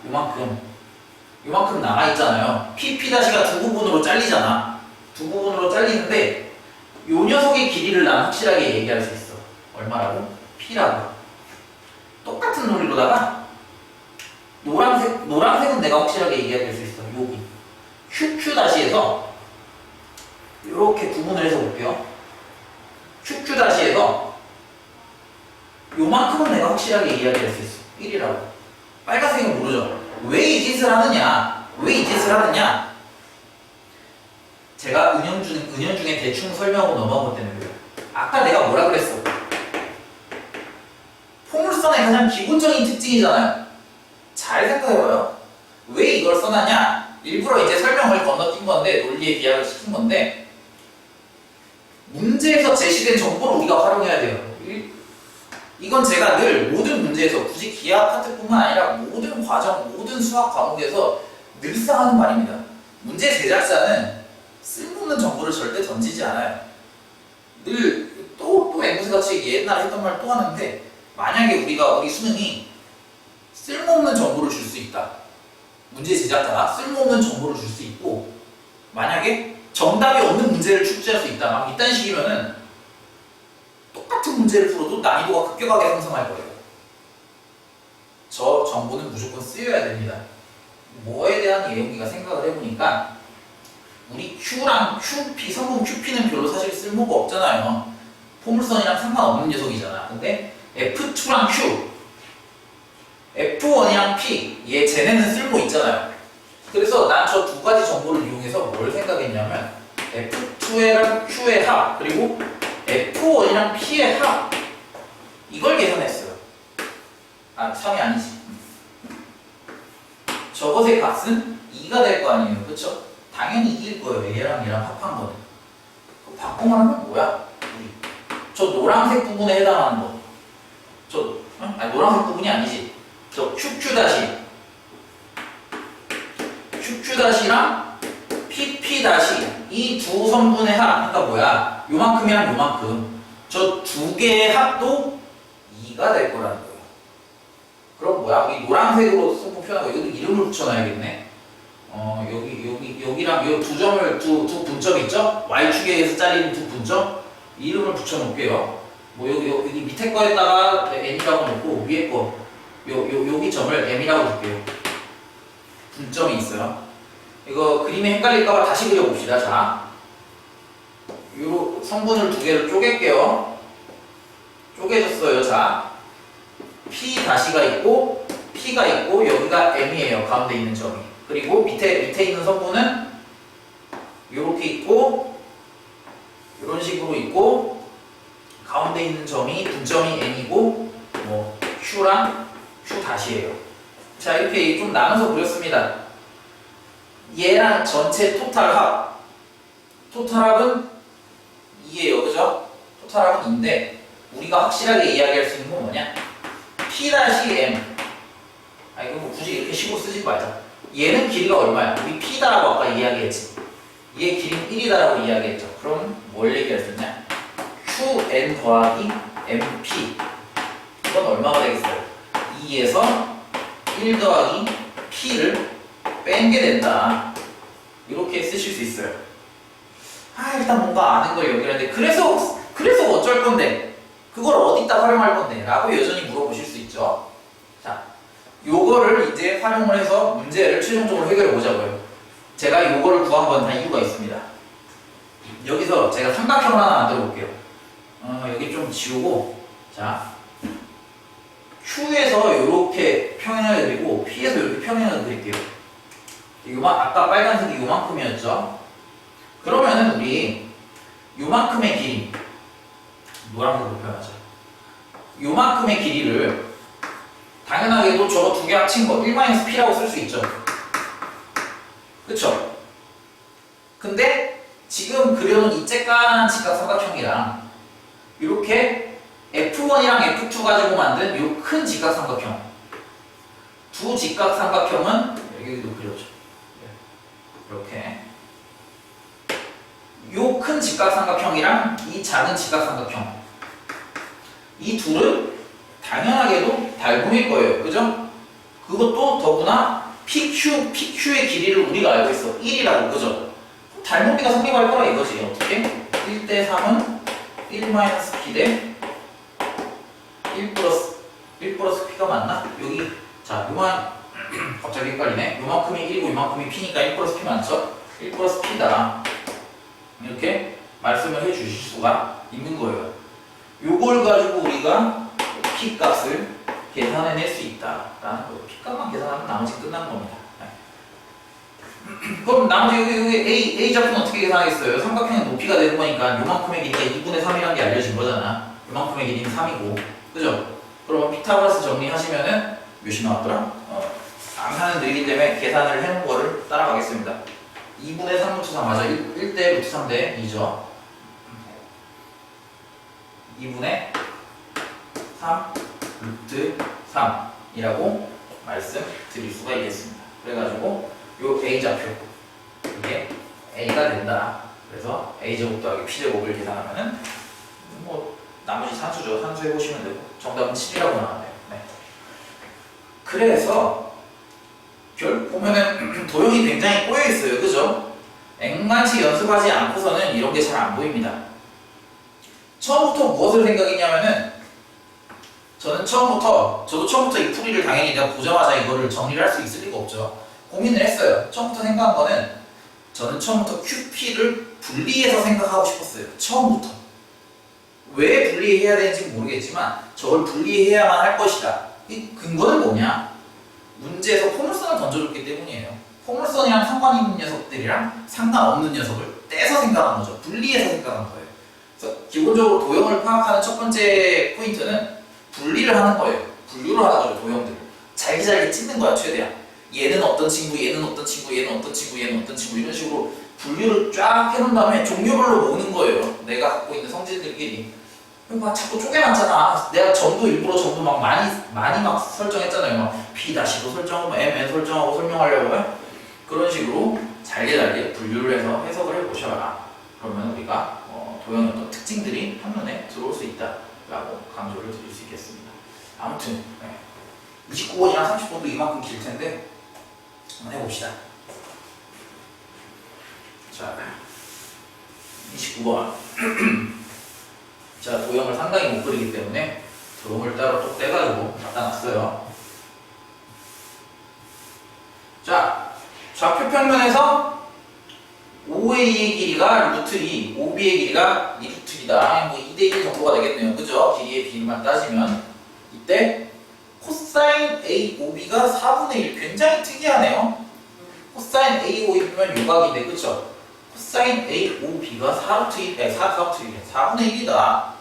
요만큼 남아있잖아요. P-가 두 부분으로 잘리잖아. 두 부분으로 잘리는데, 요 녀석의 길이를 난 확실하게 얘기할 수 있어. 얼마라고? P라고. 똑같은 논리로다가, 노란색은 내가 확실하게 얘기할 수 있어. 여기. QQ-에서, 이렇게 구분을 해서 볼게요. QQ-에서, 요만큼은 내가 확실하게 이야기할 수 있어. 1이라고. 빨간색은 모르죠. 왜 이 짓을 하느냐? 제가 은연중에 대충 설명하고 넘어가기 때문에 그래요. 아까 내가 뭐라 그랬어? 포물선의 가장 기본적인 특징이잖아요. 잘 생각해봐요. 왜 이걸 써놨냐? 일부러 이제 설명을 건너뛴 건데, 논리에 비약을 시킨 건데, 문제에서 제시된 정보를 우리가 활용해야 돼요. 이건 제가 늘 모든 문제에서 굳이 기하 파트뿐만 아니라 모든 과정, 모든 수학 과목에서 늘상 하는 말입니다. 문제 제작자는 쓸모없는 정보를 절대 던지지 않아요. 늘 또 앵무새같이 옛날에 했던 말 또 하는데 만약에 우리 수능이 쓸모없는 정보를 줄 수 있다. 문제 제작자가 쓸모없는 정보를 줄 수 있고 만약에 정답이 없는 문제를 출제할 수 있다. 막 이딴 식이면은 똑같은 문제를 풀어도 난이도가 급격하게 상승할 거예요. 저 정보는 무조건 쓰여야 됩니다. 뭐에 대한 예용기가 생각을 해보니까 우리 Q랑 QP, 성분 QP는 별로 사실 쓸모가 없잖아요. 포물선이랑 상관없는 녀석이잖아. 근데 F2랑 Q, F1이랑 P, 쟤네는 쓸모 있잖아요. 그래서 난 저 두 가지 정보를 이용해서 뭘 생각했냐면 F2랑 Q의 합, 그리고 F1이랑 P의 합, 이걸 계산했어요. 3이 아니지. 저것의 값은 2가 될 거 아니에요. 그쵸? 당연히 2일 거예요. 얘랑 합한 거는. 바꿔 말하면 뭐야? 저 노란색 부분에 해당하는 거. 노란색 부분이 아니지. 저 QQ-랑 PP- 이 두 성분의 합, 그러니까 뭐야? 요만큼이랑 요만큼. 저 두 개의 합도 2가 될 거라는 거예요. 그럼 뭐야? 이 노란색으로 성분 표현하고 여기도 이름을 붙여놔야겠네. 여기랑 이 두 점을, 두 분점 있죠? Y축에 의해서 잘리는 두 분점? 이름을 붙여놓을게요. 뭐 여기 밑에 거에다가 N이라고 놓고 위에 거 여기 점을 M이라고 줄게요. 분점이 있어요. 이거 그림이 헷갈릴까봐 다시 그려봅시다. 자, 요 성분을 두 개를 쪼갤게요. 쪼개졌어요. 자, P-가 있고 P가 있고 여기가 M이에요. 가운데 있는 점이. 그리고 밑에 있는 성분은 요렇게 있고 이런 식으로 있고 가운데 있는 점이 분점이 N이고 뭐 Q랑 Q-이에요. 자, 이렇게 좀 나눠서 그렸습니다. 얘랑 전체 토탈합. 토탈합은 2예요. 그죠? 토탈합은 2인데 우리가 확실하게 이야기할 수 있는 건 뭐냐? P-M. 아, 이거 뭐 굳이 이렇게 식으로 쓰지 말자. 얘는 길이가 얼마야? 우리 P다라고 아까 이야기했지. 얘 길이는 1이다라고 이야기했죠. 그럼 뭘 얘기할 수 있냐? QN 더하기 MP. 이건 얼마가 되겠어요? 2에서 1 더하기 P를 뺀 게 된다. 이렇게 쓰실 수 있어요. 아, 일단 뭔가 아는 걸 여기라는데 그래서 어쩔 건데 그걸 어디다 활용할 건데 라고 여전히 물어보실 수 있죠. 자, 요거를 이제 활용을 해서 문제를 최종적으로 해결해 보자고요. 제가 요거를 구한 건 다 이유가 있습니다. 여기서 제가 삼각형을 하나 만들어 볼게요. 여기 좀 지우고, 자, Q에서 요렇게 평행을 그리고 P에서 이렇게 평행을 그릴게요. 아까 빨간색이 요만큼이었죠? 그러면은 우리 요만큼의 길이, 노란색으로 표현하자. 요만큼의 길이를 당연하게도 저거 두 개 합친 거 1-P라고 쓸 수 있죠. 그쵸? 근데 지금 그려놓은 이 쬐깐한 직각삼각형이랑 이렇게 F1이랑 F2 가지고 만든 이 큰 직각삼각형, 두 직각삼각형은 여기도 그려줘. 이렇게 이 큰 직각삼각형이랑 이 작은 직각삼각형, 이 둘은 당연하게도 닮음일 거예요. 그죠? 그것도 더구나 PQ의 길이를 우리가 알고 있어. 1이라고. 그죠? 닮음비가 성립할 거라 이거지. 어떻게? 1대 3은 1-P 대 1 플러스 P가 맞나? 여기, 자, 갑자기 헷갈리네. 요만큼이 1이고 요만큼이 P니까 1 플러스 P 맞죠? 1 플러스 P다. 이렇게 말씀을 해 주실 수가 있는 거예요. 요걸 가지고 우리가 P 값을 계산해낼 수 있다라는 거예요. P 값만 계산하면 나머지 끝난 겁니다. 그럼 나머지 여기 A 좌표는 어떻게 계산하겠어요? 삼각형의 높이가 되는 거니까 요만큼의 길이가 2분의 3이라는 게 알려진 거잖아. 요만큼의 길이는 3이고. 그죠? 그럼 피타고라스 정리하시면은 몇이 나왔더라? 암산은 느리기 때문에 계산을 해놓은 거를 따라가겠습니다. 2분의 3 루트 3 맞아. 1대 루트 3 대 2죠. 2분의 3 루트 3이라고 말씀드릴 수가 있겠습니다. 그래가지고 요 A 좌표, 이게 A가 된다. 그래서 A제곱 더하기 P제곱을 계산하면은 뭐 나머지 산수죠. 산수 해보시면 되고 정답은 7이라고 나왔네요. 네. 그래서 보면은 도형이 굉장히 꼬여있어요. 그죠? 앵간치 연습하지 않고서는 이런 게 잘 안 보입니다. 처음부터 무엇을 생각했냐면은 저도 처음부터 이 풀이를 당연히 내가 보자마자 이거를 정리를 할 수 있을 리가 없죠. 고민을 했어요. 처음부터 생각한 거는 저는 처음부터 QP를 분리해서 생각하고 싶었어요. 처음부터. 왜 분리해야 되는지 모르겠지만 저걸 분리해야만 할 것이다. 이 근거는 뭐냐? 문제에서 포물선을 던져줬기 때문이에요. 포물선이랑 상관 있는 녀석들이랑 상관없는 녀석을 떼서 생각한 거죠. 분리해서 생각한 거예요. 그래서 기본적으로 도형을 파악하는 첫 번째 포인트는 분리를 하는 거예요. 분류를 하는 거죠. 도형들을. 잘게 찢는 거야. 최대한. 얘는 어떤 친구, 얘는 어떤 친구, 얘는 어떤 친구, 얘는 어떤 친구 이런 식으로 분류를 쫙 해놓은 다음에 종류별로 모으는 거예요. 내가 갖고 있는 성질들끼리. 막 자꾸 쪼개놨잖아. 내가 일부러 점도 막 많이 막 설정했잖아요. 막 P-도 설정하고 MN 설정하고 설명하려고. 그런 식으로 잘게 분류를 해서 해석을 해보셔라. 그러면 우리가 도형의 어떤 특징들이 한눈에 들어올 수 있다라고 강조를 드릴 수 있겠습니다. 아무튼 29번이랑 30번도 이만큼 길 텐데 한번 해봅시다. 자, 29번. 자, 도형을 상당히 못 그리기 때문에 도형을 따로 또 떼가지고 갖다 놨어요. 좌표 평면에서 OA의 길이가 루트 2, OB의 길이가 2루트 2다. 뭐 2대1 정도가 되겠네요. 그죠? 길이의 비율만 따지면. 이때 코사인 A, OB가 4분의 1. 굉장히 특이하네요. 코사인 A, OB면 요각인데, 그쵸? 코사인 A, OB가 4루트 1, 4분의 1이다.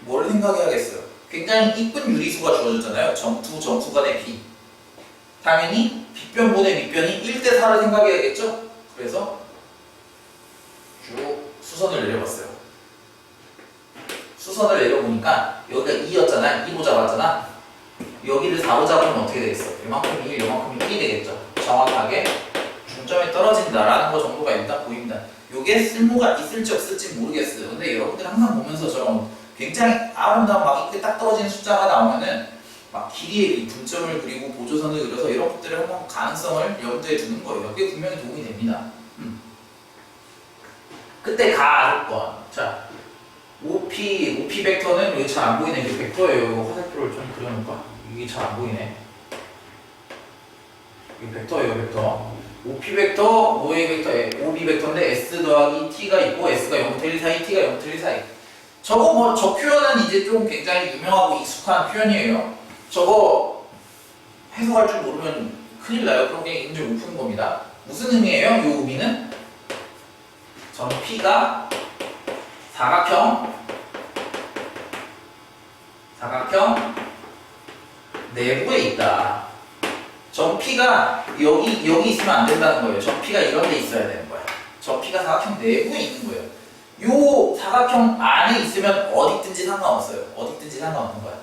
뭘 생각해야겠어요? 굉장히 이쁜 유리수가 주어졌잖아요. 두 점수 간의 비. 당연히 빗변분의 밑변이 1대 4를 생각해야겠죠? 그래서 쭉 수선을 내려봤어요. 수선을 내려보니까 여기가 2였잖아. 2로 잡았잖아. 여기를 4로 잡으면 어떻게 되겠어? 이만큼이 1, 이만큼이 1이 되겠죠? 정확하게 중점에 떨어진다라는 거 정도가 일단 보입니다. 이게 쓸모가 있을지 없을지 모르겠어요. 근데 여러분들 항상 보면서 저런 굉장히 아름다운 막 이렇게 딱 떨어지는 숫자가 나오면은 막 길이의 분점을 그리고 보조선을 그려서 이런 것들을 한번 가능성을 염두에 두는 거예요. 그게 분명히 도움이 됩니다. 그때 가조건. 자, OP 벡터는 여기 잘 안 보이네. 이게 벡터예요. 이거 화살표를 좀 그려놓을까? 이게 잘 안 보이네. 이게 벡터예요, 벡터. OP 벡터, 뭐의 벡터? OB 벡터인데 S 더하기 T가 있고 S가 0부터 1 사이, T가 0부터 1 사이. 저거 뭐, 저 표현은 이제 좀 굉장히 유명하고 익숙한 표현이에요. 저거 해석할 줄 모르면 큰일 나요. 그럼 그냥 인제 못 푸는 겁니다. 무슨 의미예요? 이 의미는 점 P가 사각형 내부에 있다. 점 P가 여기 있으면 안 된다는 거예요. 점 P가 이런 데 있어야 되는 거야. 점 P가 사각형 내부에 있는 거예요. 요 사각형 안에 있으면 어디든지 상관없어요. 어디든지 상관없는 거야.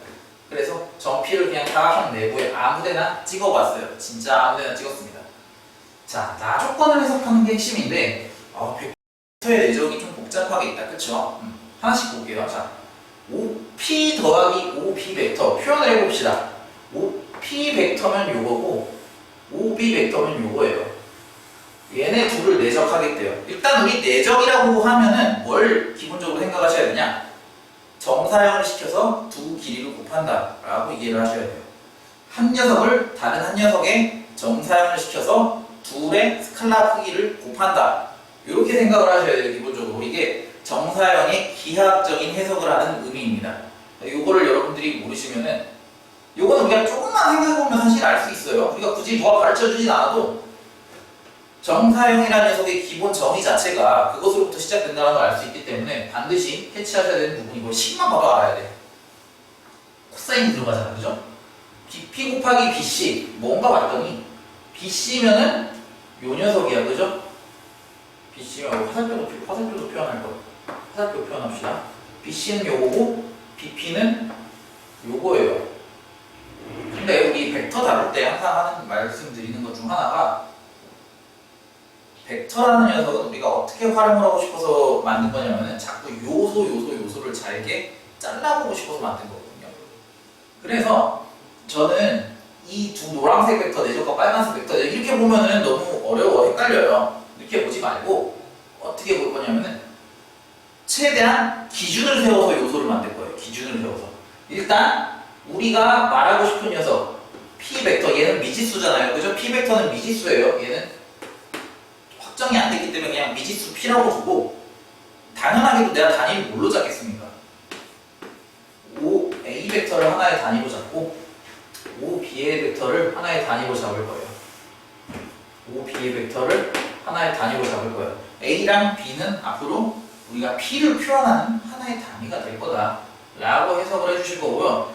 그래서 점 P를 그냥 사각형 내부에 아무데나 찍어봤어요. 진짜 아무데나 찍었습니다. 자, 나조건을 해석하는 게 핵심인데 벡터의 내적이 좀 복잡하게 있다. 그쵸? 하나씩 볼게요. 자, OP 더하기 OB 벡터 표현을 해봅시다. OP 벡터면 요거고 OB 벡터면 요거예요. 얘네 둘을 내적하겠대요. 일단 우리 내적이라고 하면은 뭘 기본적으로 생각하셔야 되냐? 정사형을 시켜서 두 길이를 곱한다 라고 이해를 하셔야 돼요. 한 녀석을 다른 한 녀석의 정사형을 시켜서 둘의 스칼라 크기를 곱한다. 이렇게 생각을 하셔야 돼요. 기본적으로 이게 정사형의 기하학적인 해석을 하는 의미입니다. 이거를 여러분들이 모르시면은 이거는 그냥 조금만 생각해보면 사실 알 수 있어요. 우리가 굳이 누가 가르쳐주진 않아도 정사형이라는 녀석의 기본 정의 자체가 그것으로부터 시작된다는 걸 알 수 있기 때문에 반드시 캐치하셔야 되는 부분이고 식만 봐도 알아야 돼. 코사인이 들어가잖아. 그죠? BP 곱하기 BC 뭔가 봤더니 BC면은 요 녀석이야. 그죠? BC면 화살표도 표현할 거예요. 화살표 표현합시다. BC는 요거고 BP는 요거예요. 근데 우리 벡터 다룰 때 항상 하는 말씀드리는 것 중 하나가 벡터라는 녀석은 우리가 어떻게 활용을 하고 싶어서 만든 거냐면은 자꾸 요소를 잘게 잘라보고 싶어서 만든 거거든요. 그래서 저는 이 두 노란색 벡터 내적과 빨간색 벡터 이렇게 보면은 너무 어려워 헷갈려요. 이렇게 보지 말고 어떻게 볼 거냐면은 최대한 기준을 세워서 요소를 만들 거예요. 기준을 세워서 일단 우리가 말하고 싶은 녀석 P 벡터 얘는 미지수잖아요. 그죠? P 벡터는 미지수예요. 얘는 확정이 안 됐기 때문에 그냥 미지수 P라고 두고 당연하게도 내가 단위를 뭘로 잡겠습니까? A 벡터를 하나의 단위로 잡고 B의 벡터를 하나의 단위로 잡을 거예요. B의 벡터를 하나의 단위로 잡을 거예요. A랑 B는 앞으로 우리가 P를 표현하는 하나의 단위가 될 거다 라고 해석을 해주실 거고요.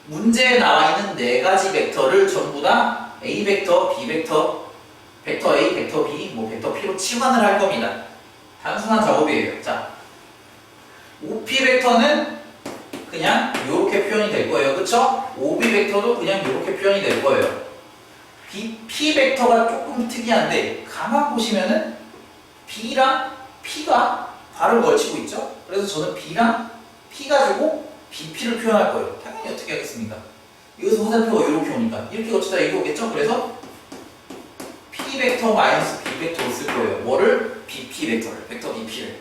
문제에 나와 있는 네 가지 벡터를 전부 다 A 벡터, B 벡터, 벡터 A, 벡터 B, 뭐 벡터 P로 치환을 할 겁니다. 단순한 작업이에요. 자, OP 벡터는 그냥 이렇게 표현이 될 거예요. 그쵸? OB 벡터도 그냥 이렇게 표현이 될 거예요. P 벡터가 조금 특이한데 가만 보시면은 B랑 P가 발을 걸치고 있죠? 그래서 저는 B랑 P 가지고 BP를 표현할 거예요. 당연히 어떻게 하겠습니까? 여기서 화살표가 이렇게 오니까 이렇게 거치다 이렇게 오겠죠? 그래서 P 벡터 마이너스 B 벡터를 쓸 거예요. 뭐를? BP 벡터를, 벡터 BP를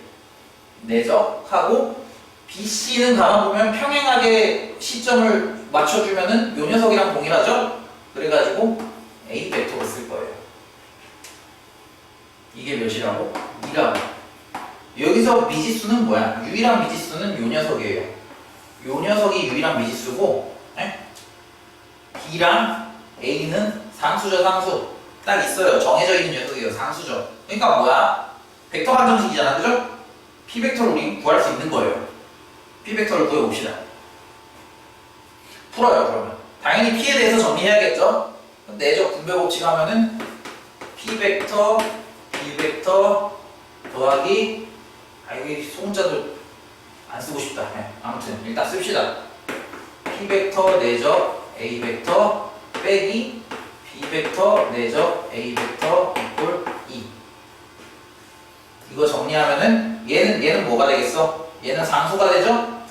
내적하고 BC는 가만 보면 평행하게 시점을 맞춰주면은 요 녀석이랑 동일하죠? 그래가지고 A 벡터로 쓸 거예요. 이게 몇이라고? 2라고. 여기서 미지수는 뭐야? 유일한 미지수는 요 녀석이에요. 요 녀석이 유일한 미지수고, 에? B랑 A는 상수죠, 상수. 딱 있어요. 정해져 있는 녀석이에요, 상수죠. 그러니까 뭐야? 벡터 방정식이잖아, 그죠? P 벡터를 우리 구할 수 있는 거예요. P 벡터를 구해봅시다. 풀어요, 그러면. 당연히 P에 대해서 정리해야겠죠? 내적 분배 법칙 하면은 P 벡터, B 벡터 더하기 여기 소문자도 안 쓰고 싶다. 네, 아무튼 일단 씁시다. P 벡터 내적 A 벡터 빼기 B 벡터 내적 A 벡터 이꼴 2. 이거 정리하면은 얘는 뭐가 되겠어? 얘는 상수가 되죠?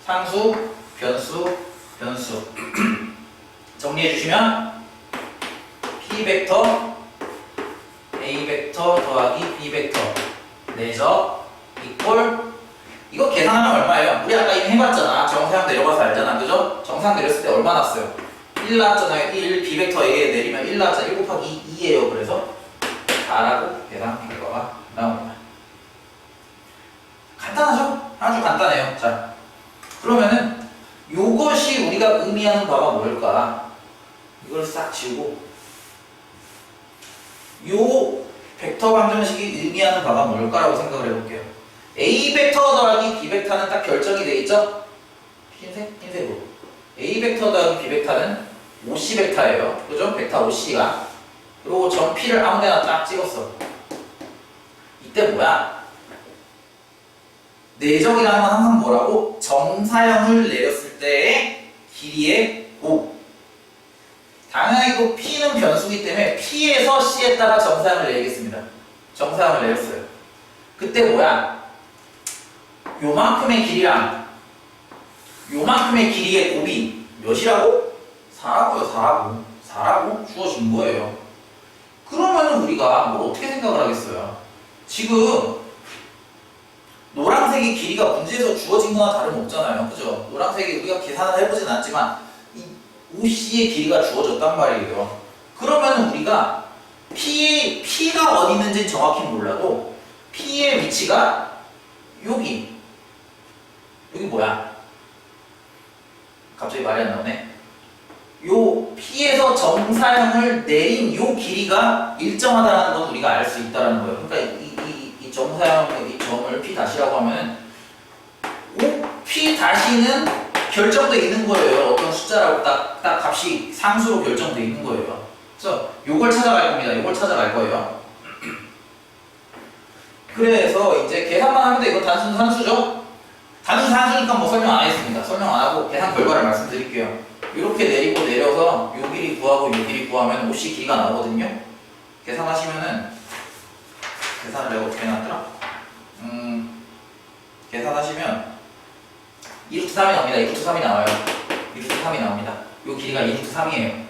상수, 변수, 변수. 정리해 주시면 P 벡터 A 벡터 더하기 B 벡터 내적 이꼴 이거 계산하면 얼마예요? 우리 아까 이미 해봤잖아. 정사형 내려가서 알잖아, 그죠? 정사형 내렸을 때 얼마 났어요? 1 나왔잖아요. 1 B 벡터에 내리면 1 나왔잖아. 1 곱하기 2예요. 그래서 4라고 계산 결과가 나옵니다. 간단하죠? 아주 간단해요. 자, 그러면은 요것이 우리가 의미하는 바가 뭘까? 이걸 싹 지우고 요 벡터 방정식이 의미하는 바가 뭘까라고 생각을 해볼게요. A 벡터 더하기 B 벡터는 딱 결정이 돼 있죠? 흰색으로. A 벡터 더하기 B 벡터는 OC 벡터예요. 그죠? 벡터 OC가. 그리고 점 P를 아무데나 딱 찍었어. 이때 뭐야? 내적이라는 건 항상 뭐라고? 정사형을 내렸을 때의 길이의 곱. 당연히 또 P는 변수기 때문에 P에서 C에 따라 정사형을 내리겠습니다. 정사형을 내렸어요. 그때 뭐야? 요만큼의 길이랑 요만큼의 길이의 곱이 몇이라고? 4라고요. 4라고 주어진 거예요. 그러면 우리가 뭘 어떻게 생각을 하겠어요? 지금 노란색의 길이가 문제에서 주어진 거나 다름없잖아요. 그죠? 노란색이 우리가 계산을 해보진 않지만 이 OC의 길이가 주어졌단 말이에요. 그러면 우리가 P가 어디 있는지는 정확히 몰라도 P의 위치가 여기 뭐야? 갑자기 말이 안 나오네. 요 P에서 정사형을 내린 요 길이가 일정하다는 건 우리가 알 수 있다는 거예요. 그러니까 이 정사형 이 점을 P 다시라고 하면 P 다시는 결정돼 있는 거예요. 어떤 숫자라고 딱 값이 상수로 결정돼 있는 거예요. 그래서 요걸 찾아갈 겁니다. 요걸 찾아갈 거예요. 그래서 이제 계산만 하면 돼. 이거 단순 산수죠? 단순 산수니까 뭐 설명 안 하겠습니다. 설명 안 하고 계산 결과를 말씀드릴게요. 이렇게 내리고 내려서 요 길이 구하고 요 길이 구하면 OC 길이가 나오거든요. 계산하시면은 계산을 내가 어떻게 해놨더라? 계산하시면 2루트 3이 나옵니다. 2루트 3이 나와요. 2루트 3이 나옵니다. 요 길이가 2루트 3이에요.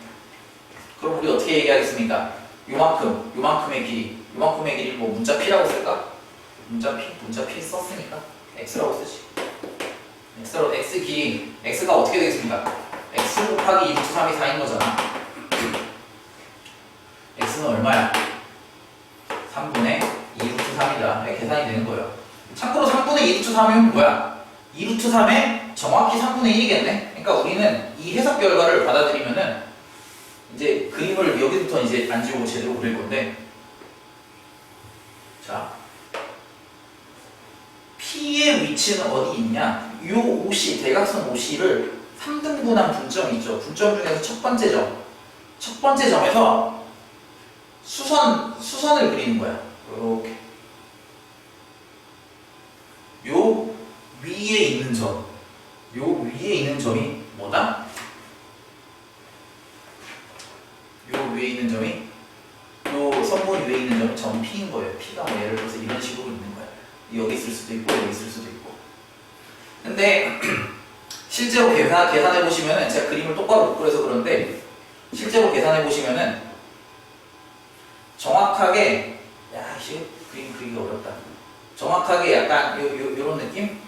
그럼 우리 어떻게 얘기하겠습니까? 요만큼의 길이. 요만큼의 길이를 뭐 문자 P라고 쓸까? 문자 P 썼으니까 X라고 쓰지. X 길이, X가 어떻게 되겠습니까? X 곱하기 2루트 3이 4인 거잖아. X는 얼마야? 3분의 2루트 3이다. 계산이 되는 거예요. 참고로 3분의 2루트 3이면 뭐야? 2루트 3에 정확히 3분의 1이겠네? 그러니까 우리는 이 해석 결과를 받아들이면은 이제 그림을 여기부터 이제 안 지우고 제대로 그릴 건데, 자, P의 위치는 어디 있냐? 요 OC, 대각선 OC를 3등분한 분점이 있죠. 분점 중에서 첫 번째 점에서 수선을 그리는 거야. 이렇게. 요 위에 있는 점이 뭐다? 요 위에 있는 점이 요 선분 위에 있는 점이 점 P인 거예요. P가 뭐 예를 들어서 이런 식으로 있는 거야. 여기 있을 수도 있고 여기 있을 수도 있고. 근데 실제로 계산해 보시면은 제가 그림을 똑바로 못 그려서 그런데 실제로 계산해 보시면은 정확하게 그림 그리기 어렵다. 정확하게 약간 요런 느낌?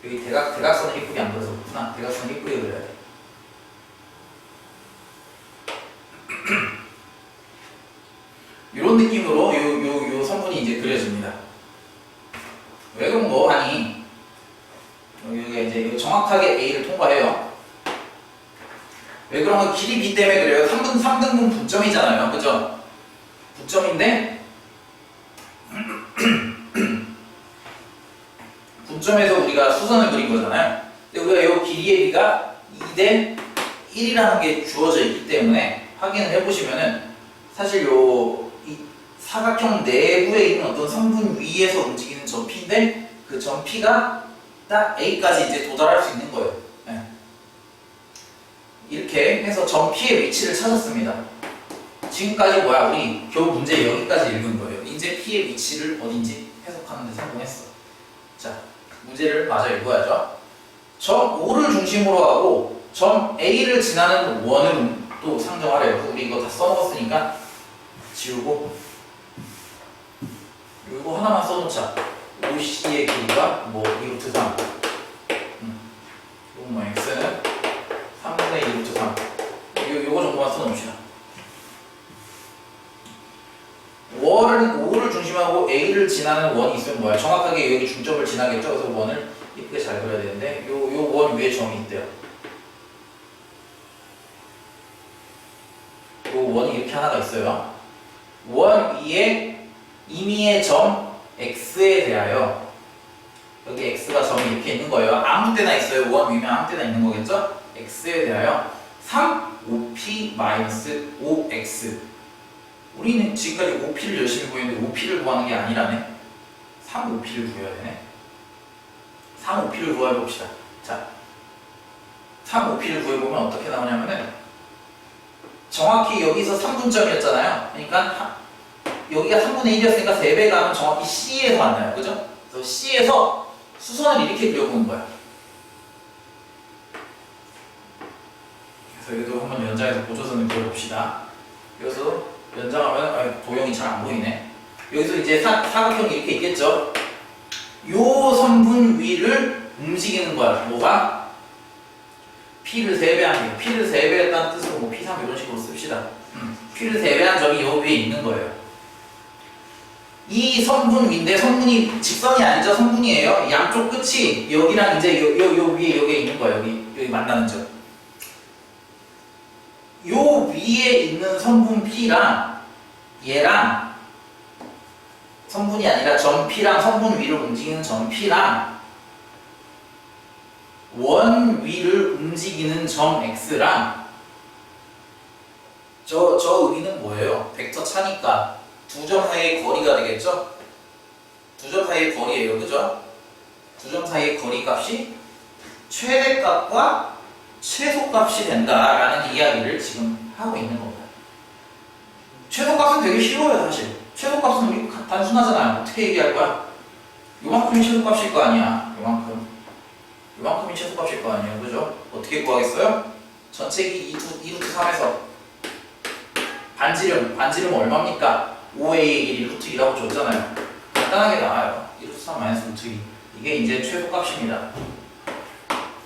여기 대각선을 이쁘게 안 그려서 그렇구나. 대각선을 이쁘게 그려야 돼. 느낌으로 요 성분이 이제 그려집니다. 왜 그런 거 하니? 여기가 이제 정확하게 A를 통과해요. 왜 그런 거? 길이 B 때문에 그래요. 3등분 분점이잖아요. 그죠? 분점인데 분점에서 우리가 수선을 그린 거잖아요. 근데 우리가 이 길이의 B가 2대 1이라는 게 주어져 있기 때문에 확인을 해보시면은 사실 이 사각형 내부에 있는 어떤 성분 위에서 움직이는 점 P인데 그 점 P가 딱 A까지 이제 도달할 수 있는 거예요. 네. 이렇게 해서 점 P의 위치를 찾았습니다. 지금까지 뭐야? 우리 겨우 문제 여기까지 읽은 거예요. 이제 P의 위치를 어딘지 해석하는 데 성공했어. 자, 문제를 마저 읽어야죠. 점 O를 중심으로 하고 점 A를 지나는 원으로 또 상정하래요. 우리 이거 다 써먹었으니까 지우고 이거 하나만 써놓자. OC의 길이가 뭐 2루트 3 이거 뭐 X는 3분의 2루트 3 요거 정도만 써놓읍시다. O를 중심하고 A를 지나는 원이 있으면 뭐야? 정확하게 여기 중점을 지나겠죠? 그래서 원을 이쁘게 잘 그려야 되는데 요 원 위에 점이 있대요. 요 원이 이렇게 하나가 있어요. 원 위에 임의의 점 X에 대하여 여기 X가 점이 이렇게 있는 거예요. 아무 때나 있어요. 원 위면 아무 때나 있는 거겠죠? X에 대하여 3OP-5X 우리는 지금까지 OP를 열심히 구했는데 OP를 구하는 게 아니라네. 3OP를 구해야 되네. 3OP를 구해봅시다. 자, 3OP를 구해보면 어떻게 나오냐면은 정확히 여기서 3분점이었잖아요. 그러니까 여기가 3분의 1이었으니까 3배 가면 정확히 C에서 만나요. 그죠? 그래서 C에서 수선을 이렇게 그려보는 거야. 그래서 여기도 한번 연장해서 보조선을 그려봅시다. 여기서 연장하면 도형이 잘 안 보이네. 여기서 이제 사각형이 이렇게 있겠죠? 요 선분 위를 움직이는 거야. 뭐가? P를 3배한 게 P를 3배했다는 뜻으로 뭐 P3 이런 식으로 씁시다. P를 3배한 점이 요 위에 있는 거예요. 이 선분 위인데 선분이 직선이 아니죠. 선분이에요. 양쪽 끝이 여기랑 이제 요 위에 여기에 있는 거예요. 여기 만나는 점. 요 위에 있는 선분 P랑 얘랑 선분이 아니라 점 P랑 선분 위를 움직이는 점 P랑 원 위를 움직이는 점 X랑 저 의미는 뭐예요? 벡터 차니까 두 점 사이의 거리가 되겠죠? 두 점 사이의 거리예요. 그죠? 두 점 사이의 거리 값이 최대값과 최소값이 된다라는 이야기를 지금 하고 있는 겁니다. 최소값은 되게 쉬워요. 사실 최소값은 우리 단순하잖아요. 어떻게 얘기할 거야? 요만큼이 최소값일 거 아니야. 요만큼이 최소값일 거 아니에요. 그죠? 어떻게 구하겠어요? 전체기 2루트 3에서 반지름 얼마입니까? 5A의 길이 루트 2라고 줬잖아요. 간단하게 나와요. 2루트 3 마이너스 루트 2 이게 이제 최소값입니다.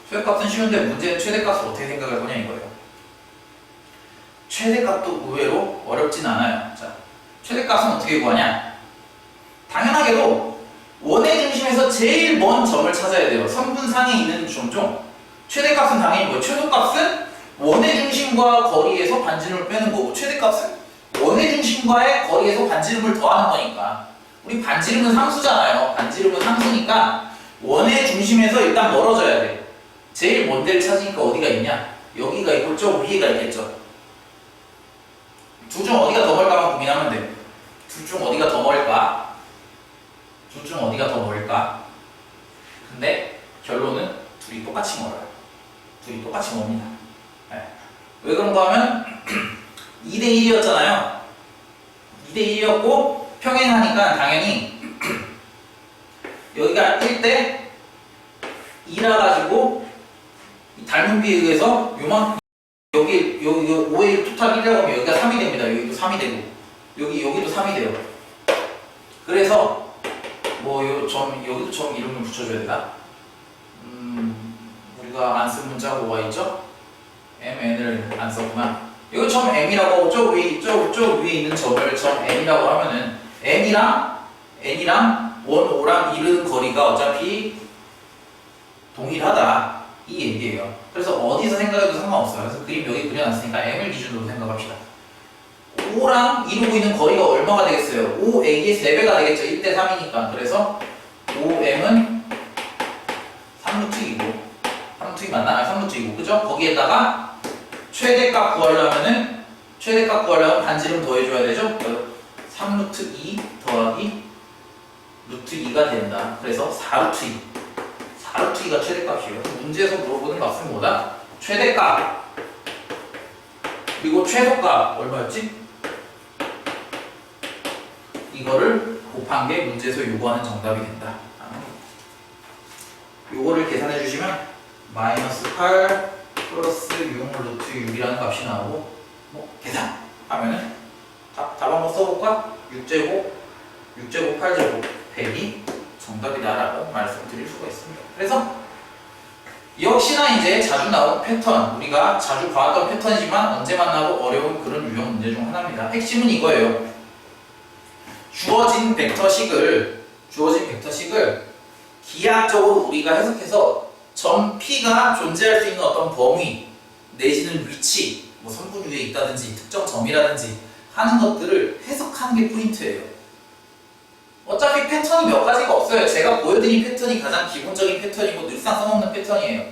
최소값은 쉬운데 문제는 최대값을 어떻게 생각할 거냐 이거예요. 최대값도 의외로 어렵진 않아요. 자, 최대값은 어떻게 구하냐? 당연하게도 원의 중심에서 제일 먼 점을 찾아야 돼요. 선분상에 있는 점 중 최대값은 당연히 뭐예요? 최소값은 원의 중심과 거리에서 반지름을 빼는 거고 최대값은 원의 중심과의 거리에서 반지름을 더하는 거니까 우리 반지름은 상수잖아요. 반지름은 상수니까 원의 중심에서 일단 멀어져야 돼. 제일 먼 데를 찾으니까 어디가 있냐? 여기가 있고 저 위에가 있겠죠. 둘 중 어디가 더 멀까만 고민하면 돼. 둘 중 어디가 더 멀까? 둘 중 어디가 더 멀까? 근데 결론은 둘이 똑같이 멀어요. 둘이 똑같이 멉니다. 네. 왜 그런가 하면 2대 1이었잖아요. 2대 1이었고 평행하니까 당연히 여기가 1대 2라 가지고 닮은 비에 의해서 요만큼 여기 5의 토탈 1이라고 하면 여기가 3이 됩니다. 여기도 3이 되고 여기도 3이 돼요. 그래서 뭐 여기도 점 이름을 붙여줘야 되나? 우리가 안 쓴 문자가 뭐가 있죠? MN을 안 썼구나. 이거 점 M이라고 저 위에 있는 점을 점 M이라고 하면은 N이랑 1, 5랑 이르는 거리가 어차피 동일하다 이 얘기예요. 그래서 어디서 생각해도 상관없어요. 그래서 그림 여기 그려놨으니까 M을 기준으로 생각합시다. 5랑 이루고 있는 거리가 얼마가 되겠어요? 5A의 3배가 되겠죠. 1대 3이니까. 그래서 5M은 3루트이고 3루트이 맞나? 아, 3루트이고 그죠? 거기에다가 최대값 구하려면 반지름 더해줘야 되죠? 3루트 2 더하기 루트 2가 된다. 그래서 4루트 2. 4루트 2가 최대값이에요. 문제에서 물어보는 값은 뭐다? 최대값. 그리고 최소값 얼마였지? 이거를 곱한 게 문제에서 요구하는 정답이 된다. 요거를 계산해 주시면 마이너스 8 플러스 6 루트 6이라는 값이 나오고 계산 하면은 답 한번 써볼까? 6제곱 8제곱 100이 정답이다라고 말씀드릴 수가 있습니다. 그래서 역시나 이제 자주 나오는 패턴, 우리가 자주 봐왔던 패턴이지만 언제 만나도 어려운 그런 유형 문제 중 하나입니다. 핵심은 이거예요. 주어진 벡터식을 기하학적으로 우리가 해석해서 점 P가 존재할 수 있는 어떤 범위 내지는 위치, 뭐 선분 위에 있다든지 특정 점이라든지 하는 것들을 해석하는 게 포인트예요. 어차피 패턴이 몇 가지가 없어요. 제가 보여드린 패턴이 가장 기본적인 패턴이고 늘상 써먹는 패턴이에요.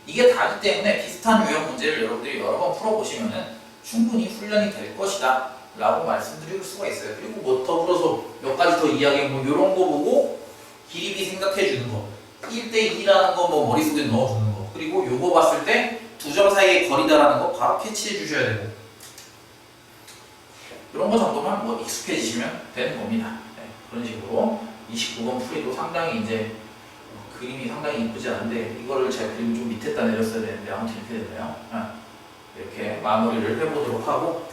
이게 다르기 때문에 비슷한 유형 문제를 여러분들이 여러 번 풀어보시면 충분히 훈련이 될 것이다 라고 말씀드릴 수가 있어요. 그리고 뭐 더불어서 몇 가지 더 이야기해 뭐 이런 거 보고 기립이 생각해 주는 거 1대2라는 거 뭐 머릿속에 넣어주는 거 그리고 요거 봤을 때 두 점 사이의 거리다라는 거 바로 캐치해 주셔야 되고 이런 거 정도만 뭐 익숙해지시면 되는 겁니다. 네, 그런 식으로 29번 풀이도 상당히 이제 그림이 상당히 이쁘지 않은데 이거를 제가 그림 좀 밑에다 내렸어야 되는데 아무튼 이렇게 되네요. 이렇게 마무리를 해보도록 하고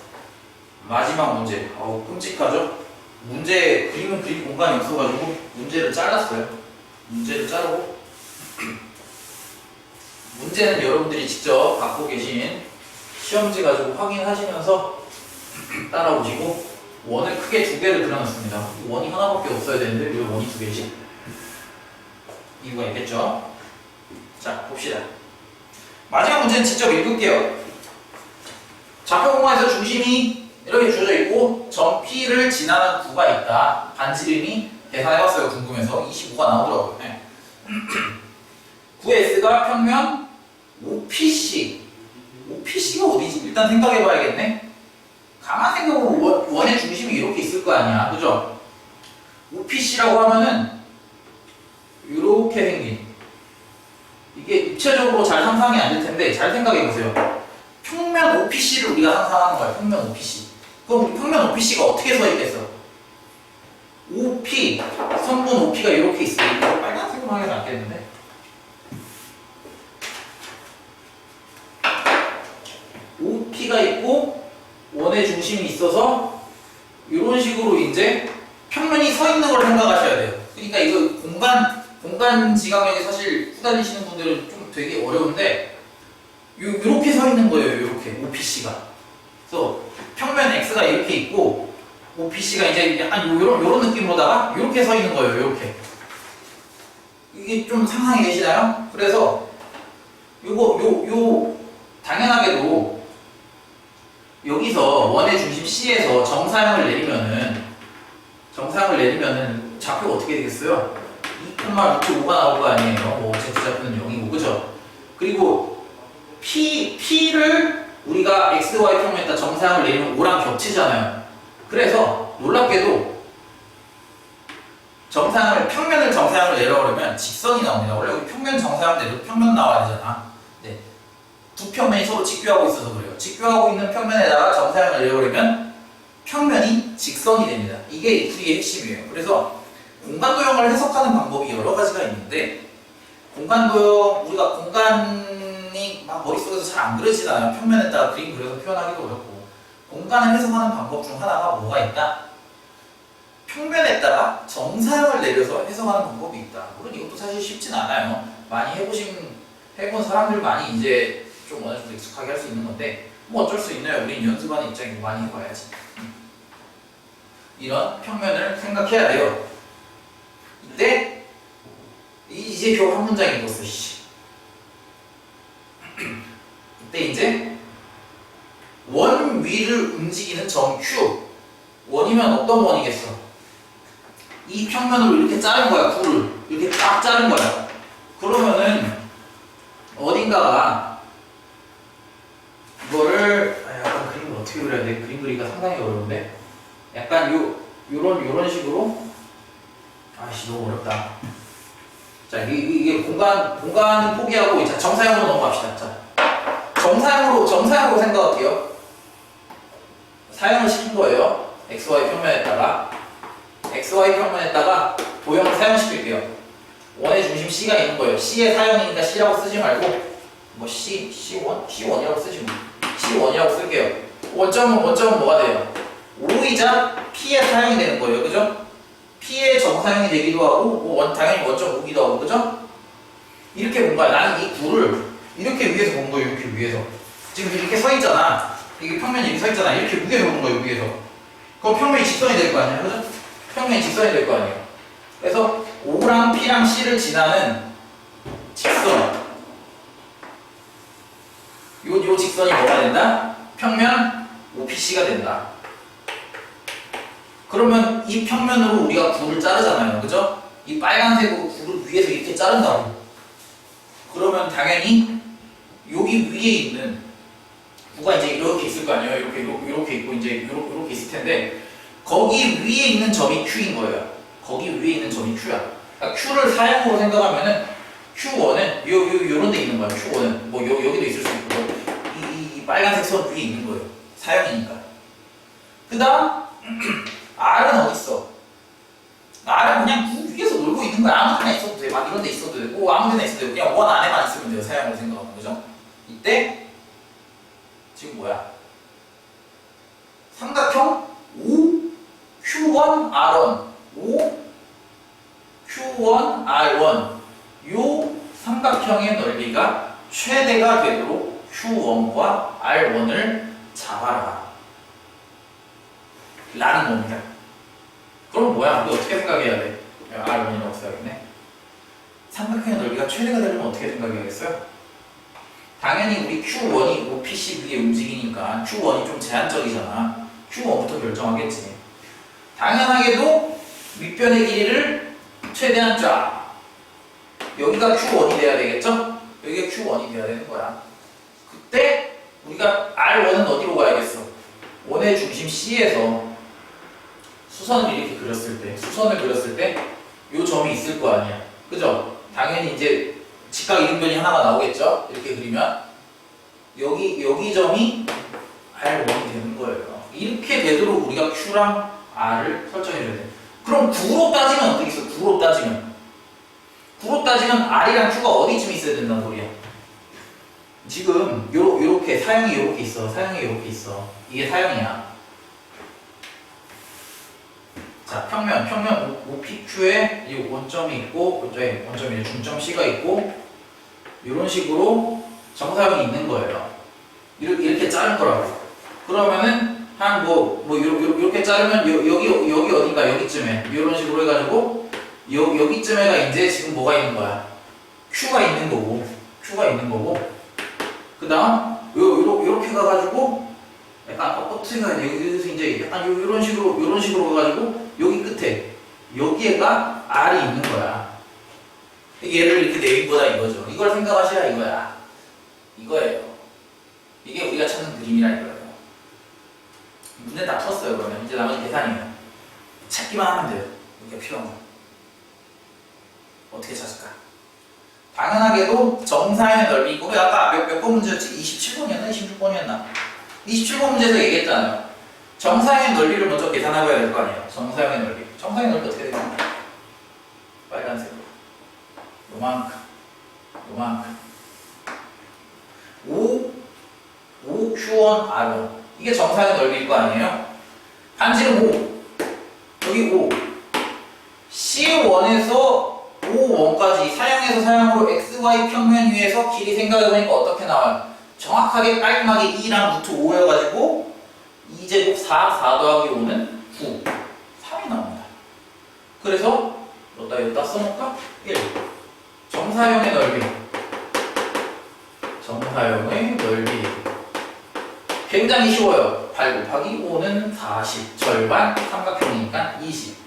마지막 문제. 끔찍하죠? 문제 그림은 그릴 공간이 없어가지고 문제를 잘랐어요. 문제를 자르고 문제는 여러분들이 직접 갖고 계신 시험지 가지고 확인하시면서 따라오시고 원을 크게 두 개를 그려놨습니다. 원이 하나밖에 없어야 되는데 왜 원이 두 개지? 이유가 있겠죠? 자 봅시다. 마지막 문제는 직접 읽을게요. 좌표 공간에서 중심이 이렇게 주어져 있고 점 P를 지나는 구가 있다. 반지름이 계산해봤어요. 궁금해서 25가 나오더라고요. 네. 9S가 평면 OPC. OPC가 어디지? 일단 생각해봐야겠네. 가만 생각으로 원의 중심이 이렇게 있을 거 아니야. 그죠? OPC라고 하면은 이렇게 생긴 이게 입체적으로 잘 상상이 안 될 텐데 잘 생각해보세요. 평면 OPC를 우리가 상상하는 거야. 평면 OPC. 그럼 우리 평면 OPC가 어떻게 서 있겠어? OP, 선분 OP가 이렇게 있어. 이거 빨간색으로 하면 낫겠는데? OP가 있고 원의 중심이 있어서 이런 식으로 이제 평면이 서 있는 걸 생각하셔야 돼요. 그러니까 이거 공간 지각력이 사실 후달리시는 분들은 좀 되게 어려운데 이렇게 서 있는 거예요. 이렇게 OPC가. 그래서 평면 X가 이렇게 있고 OPC가 이제 약간 요런 느낌으로다가 이렇게 서 있는 거예요. 이렇게. 이게 좀 상상이 되시나요? 그래서 요 당연하게도 여기서 원의 중심 C에서 정사형을 내리면은 좌표가 어떻게 되겠어요? 2,5가 나올 거 아니에요. 뭐 Z좌표는 0이고 그죠? 그리고 P를 우리가 X, Y 평면에다 정사형을 내리면 5랑 겹치잖아요. 그래서 놀랍게도 평면을 정사형을 내려오려면 직선이 나옵니다. 원래 우리 평면 정사형 내려도 평면 나와야 되잖아. 네. 두 평면이 서로 직교하고 있어서 그래요. 직교하고 있는 평면에다가 정사형을 내려오려면 평면이 직선이 됩니다. 이게 이 풀이의 핵심이에요. 그래서 공간도형을 해석하는 방법이 여러 가지가 있는데 공간도형, 우리가 공간이 막 머릿속에서 잘 안 그려지잖아요. 평면에다가 그림 그려서 표현하기도 어렵고 공간을 해석하는 방법 중 하나가 뭐가 있다? 평면에다가 정사형을 내려서 해석하는 방법이 있다. 물론 이것도 사실 쉽진 않아요. 많이 해본 사람들 많이 이제 좀 어느 정도 익숙하게 할 수 있는 건데 뭐 어쩔 수 있나요? 우린 연습하는 입장이고 많이 해봐야지. 이런 평면을 생각해야 돼요. 이때 이제 겨우 한 문장 읽었어. 이때 이제 원 위를 움직이는 점 Q. 원이면 어떤 원이겠어? 이 평면으로 이렇게 자른 거야. 구를 이렇게 딱 자른 거야. 그러면은 어딘가가 이거를 약간 그림을 어떻게 그려야 돼? 그림 그리기가 상당히 어려운데 약간 요런 식으로 아씨 너무 어렵다. 자 이게 공간은 포기하고 자 정사형으로 넘어갑시다. 자 정사형으로 생각할게요. 사형을 시킨 거예요. XY 평면에다가 도형을 사형시킬게요. 원의 중심 C가 있는 거예요. C의 사형이니까 C라고 쓰지 말고 뭐 C1이라고 쓰지 뭐. C1이라고 쓸게요. 원점은 뭐가 돼요? 5이자 P의 사형이 되는 거예요. 그죠? P의 정사형이 되기도 하고 당연히 원점 5기도 하고 그죠? 이렇게 본 거야. 나는 이 구를 이렇게 위에서 본 거예요. 이렇게 위에서. 지금 이렇게 서 있잖아. 이게 평면이 이렇게 서 있잖아. 이렇게 위에서 본 거예요. 위에서. 그럼 평면이 직선이 될 거 아니야. 그죠? 평면이 직선이 될 거 아니에요. 그래서 O랑 P랑 C를 지나는 직선. 요 직선이 뭐가 된다? 평면 OPC가 된다. 그러면 이 평면으로 우리가 구를 자르잖아요. 그죠? 이 빨간색으로 구를 위에서 이렇게 자른다고. 그러면 당연히 여기 위에 있는 구가 이제 이렇게 있을 거 아니에요. 이렇게 있고 이제 이렇게 있을 텐데 거기 위에 있는 점이 Q인 거예요. 거기 위에 있는 점이 Q야. 그러니까 Q를 사형으로 생각하면은 Q1은 요런 데 있는 거야. Q1은 뭐 여기도 있을 수 있고 이 빨간색 선 위에 있는 거예요. 사형이니까. 그 다음 R은 어디 있어? R은 그냥 구 위에서 놀고 있는 거야. 아무 데나 있어도 돼. 막 이런 데 있어도 되고 아무 데나 있어도 되고 그냥 원 안에만 있으면 돼요. 사형으로 생각하면. 그죠? 이때 지금 뭐야? 삼각형 OQ1R1 OQ1R1 요 삼각형의 넓이가 최대가 되도록 Q1과 R1을 잡아라 라는 겁니다. 그럼 뭐야? 우리 어떻게 생각해야 돼? R1이라고 써야겠네. 삼각형의 넓이가 최대가 되려면 어떻게 생각해야겠어요? 당연히 우리 Q1이 OPC 위에 움직이니까 Q1이 좀 제한적이잖아. Q1부터 결정하겠지. 당연하게도 밑변의 길이를 최대한 쫙. 여기가 Q1이 돼야 되겠죠? 여기가 Q1이 돼야 되는 거야. 그때 우리가 R1은 어디로 가야겠어? 원의 중심 C에서 수선을 이렇게 그렸을 때 요 점이 있을 거 아니야. 그죠? 당연히 이제 직각 이등변이 하나가 나오겠죠? 이렇게 그리면 여기 점이 R1이 되는 거예요. 이렇게 되도록 우리가 Q랑 R을 설정해줘야 돼. 그럼 구로 따지면 어떻게 있어? 구로 따지면 R이랑 Q가 어디쯤 있어야 된다는 소리야? 지금 요렇게 사형이 요렇게 있어. 이게 사형이야. 자, 평면 OPQ에 이 원점이 있고, 원점이 중점 C가 있고, 이런 식으로 정사형이 있는 거예요. 이렇게 자른 거라고. 그러면은 한 이렇게 자르면 여기 어딘가 여기쯤에 이런 식으로 해가지고 여기쯤에가 이제 지금 뭐가 있는 거야? Q가 있는 거고. 그 다음 요렇게 가가지고 약간 어떻게 가야 돼? 여기서 이제 약간 이런 식으로 가가지고 여기 끝에 여기에가 R이 있는 거야. 얘를 이렇게 내린 거다 이거죠. 이걸 생각하시라 이거예요. 이게 우리가 찾는 그림이라 이거예요. 문제 다 풀었어요. 그러면 이제 나머지 계산이에요. 찾기만 하면 돼요. 이렇게 필요한 거. 어떻게 찾을까? 당연하게도 정사형의 넓이. 우리 아까 몇 번 문제였지? 27번이었나? 26번이었나? 27번 문제에서 얘기했잖아요. 정사형의 넓이를 먼저 계산해봐야 될 거 아니에요. 정사형의 넓이 어떻게 되냐? 빨간색으로. 요만큼. OQ1R1. 이게 정사형의 넓이일 거 아니에요? 반지름 5. 여기 5. C1에서 O1까지 사형에서 사형으로 XY 평면 위에서 길이 생각해보니까 어떻게 나와요? 정확하게 깔끔하게 2랑 루트 5여가지고 2제곱 4, 4 더하기 5는 9, 3이 나옵니다. 그래서 여기다 써놓을까? 1. 정사형의 넓이. 정사형의 넓이. 굉장히 쉬워요. 8 곱하기 5는 40. 절반 삼각형이니까 20.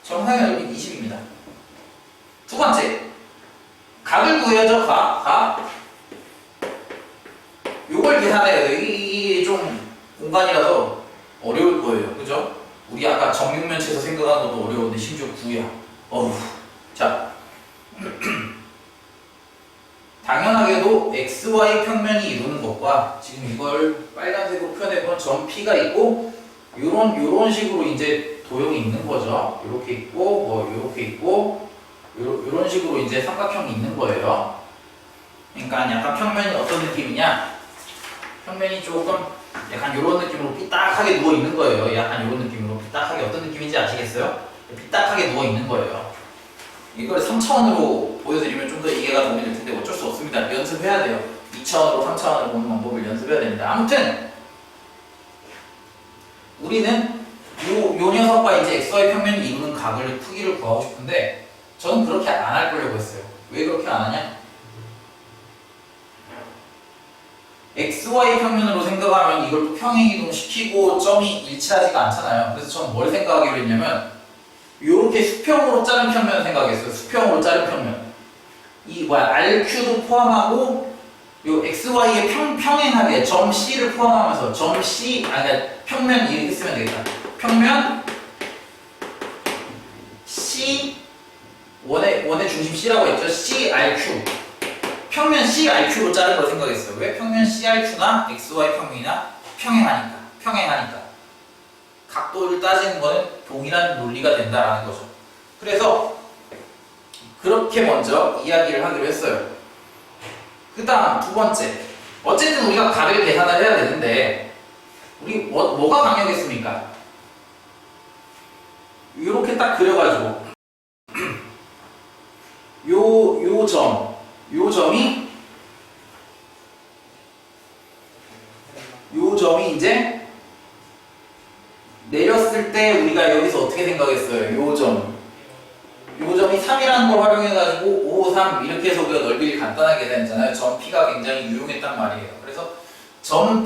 정사형의 넓이 20입니다. 두 번째. 각을 구해야죠. 각. 요걸 계산해야 돼요. 이게 좀 공간이라서 어려울 거예요. 그죠? 우리 아까 정육면체에서 생각하는 것도 어려운데 심지어 9야. 어우. 자. 당연하게도 XY 평면이 이루는 것과 지금 이걸 빨간색으로 표현해보면 점 P가 있고 요런 식으로 이제 도형이 있는 거죠. 요렇게 있고 뭐 요렇게 있고 요런 식으로 이제 삼각형이 있는 거예요. 그러니까 약간 평면이 어떤 느낌이냐? 평면이 조금 약간 요런 느낌으로 삐딱하게 누워 있는 거예요. 약간 요런 느낌으로 삐딱하게 어떤 느낌인지 아시겠어요? 삐딱하게 누워 있는 거예요. 이걸 3차원으로 보여드리면 좀 더 이해가 도움이 될 텐데 어쩔 수 없습니다. 연습해야 돼요. 2차원으로 3차원으로 보는 방법을 연습해야 됩니다. 아무튼 우리는 요 녀석과 이제 XY 평면이 이루는 각을 크기를 구하고 싶은데 저는 그렇게 안 할 거려고 했어요. 왜 그렇게 안 하냐? XY 평면으로 생각하면 이걸 또 평행이동 시키고 점이 일치하지가 않잖아요. 그래서 저는 뭘 생각하기로 했냐면 이렇게 수평으로 자른 평면을 생각했어요. 수평으로 자른 평면. 이 RQ도 포함하고 요 XY에 평행하게 점 C를 포함하면서 점 C 그러니까 평면 이렇게 쓰면 되겠다. 평면 C 원의 중심 C라고 했죠. CRQ. 평면 CRQ로 자른 걸 생각했어요. 왜? 평면 CRQ나 XY 평면이나 평행하니까. 각도를 따지는 거는 동일한 논리가 된다라는 거죠. 그래서 그렇게 먼저 이야기를 하기로 했어요. 그 다음 두 번째. 어쨌든 우리가 각을 계산을 해야 되는데 우리 뭐가 강력했습니까? 이렇게 딱 그려가지고 요 점이 이제 내렸을 때 우리가 여기서 어떻게 생각했어요? 요 점이 3이라는 걸 활용해가지고 5, 3 이렇게 해서 우리가 넓이를 간단하게 계산했잖아요. 점 P가 굉장히 유용했단 말이에요. 그래서 점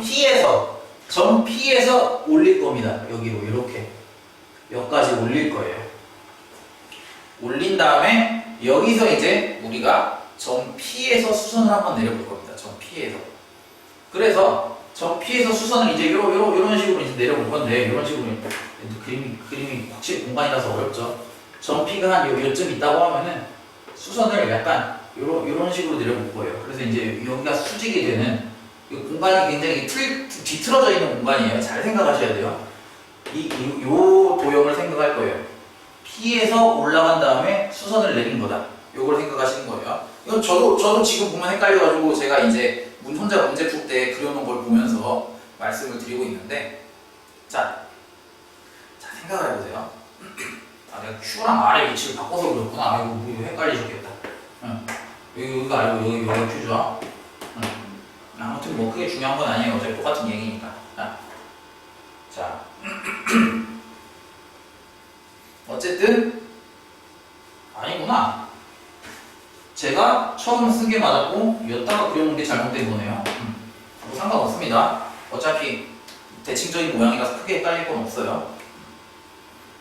P에서 올릴 겁니다. 여기로 이렇게 여기까지 올릴 거예요. 올린 다음에 여기서 이제 우리가 점 P에서 수선을 한번 내려볼 겁니다. 점 P에서. 그래서 점 P에서 수선을 이제 이런 식으로 이제 내려볼 건데 이런 식으로 그림이 확실히 공간이라서 어렵죠. 점 P가 한 요쯤 있다고 하면은 수선을 약간 이런 식으로 내려볼 거예요. 그래서 이제 여기가 수직이 되는 공간이 굉장히 뒤틀어져 있는 공간이에요. 잘 생각하셔야 돼요. 요 도형을 생각할 거예요. P에서 올라간 다음에 수선을 내린 거다. 요걸 생각하시는 거예요. 이건 저도 지금 보면 헷갈려가지고 제가 이제 혼자 문제 풀 때 그려놓은 걸 보면서 말씀을 드리고 있는데 자 생각을 해보세요. 내가 Q랑 R의 위치를 바꿔서 그렸구나. 이거 헷갈리셨겠다. 여기가 아니고 여기가 Q죠. 아무튼 뭐 크게 중요한 건 아니에요. 어차피 똑같은 얘기니까. 자 어쨌든 아니구나. 제가 처음 쓴 게 맞았고 여기다가 그려놓은 게 잘못된 거네요. 뭐 상관없습니다. 어차피 대칭적인 모양이라서 크게 헷갈릴 건 없어요.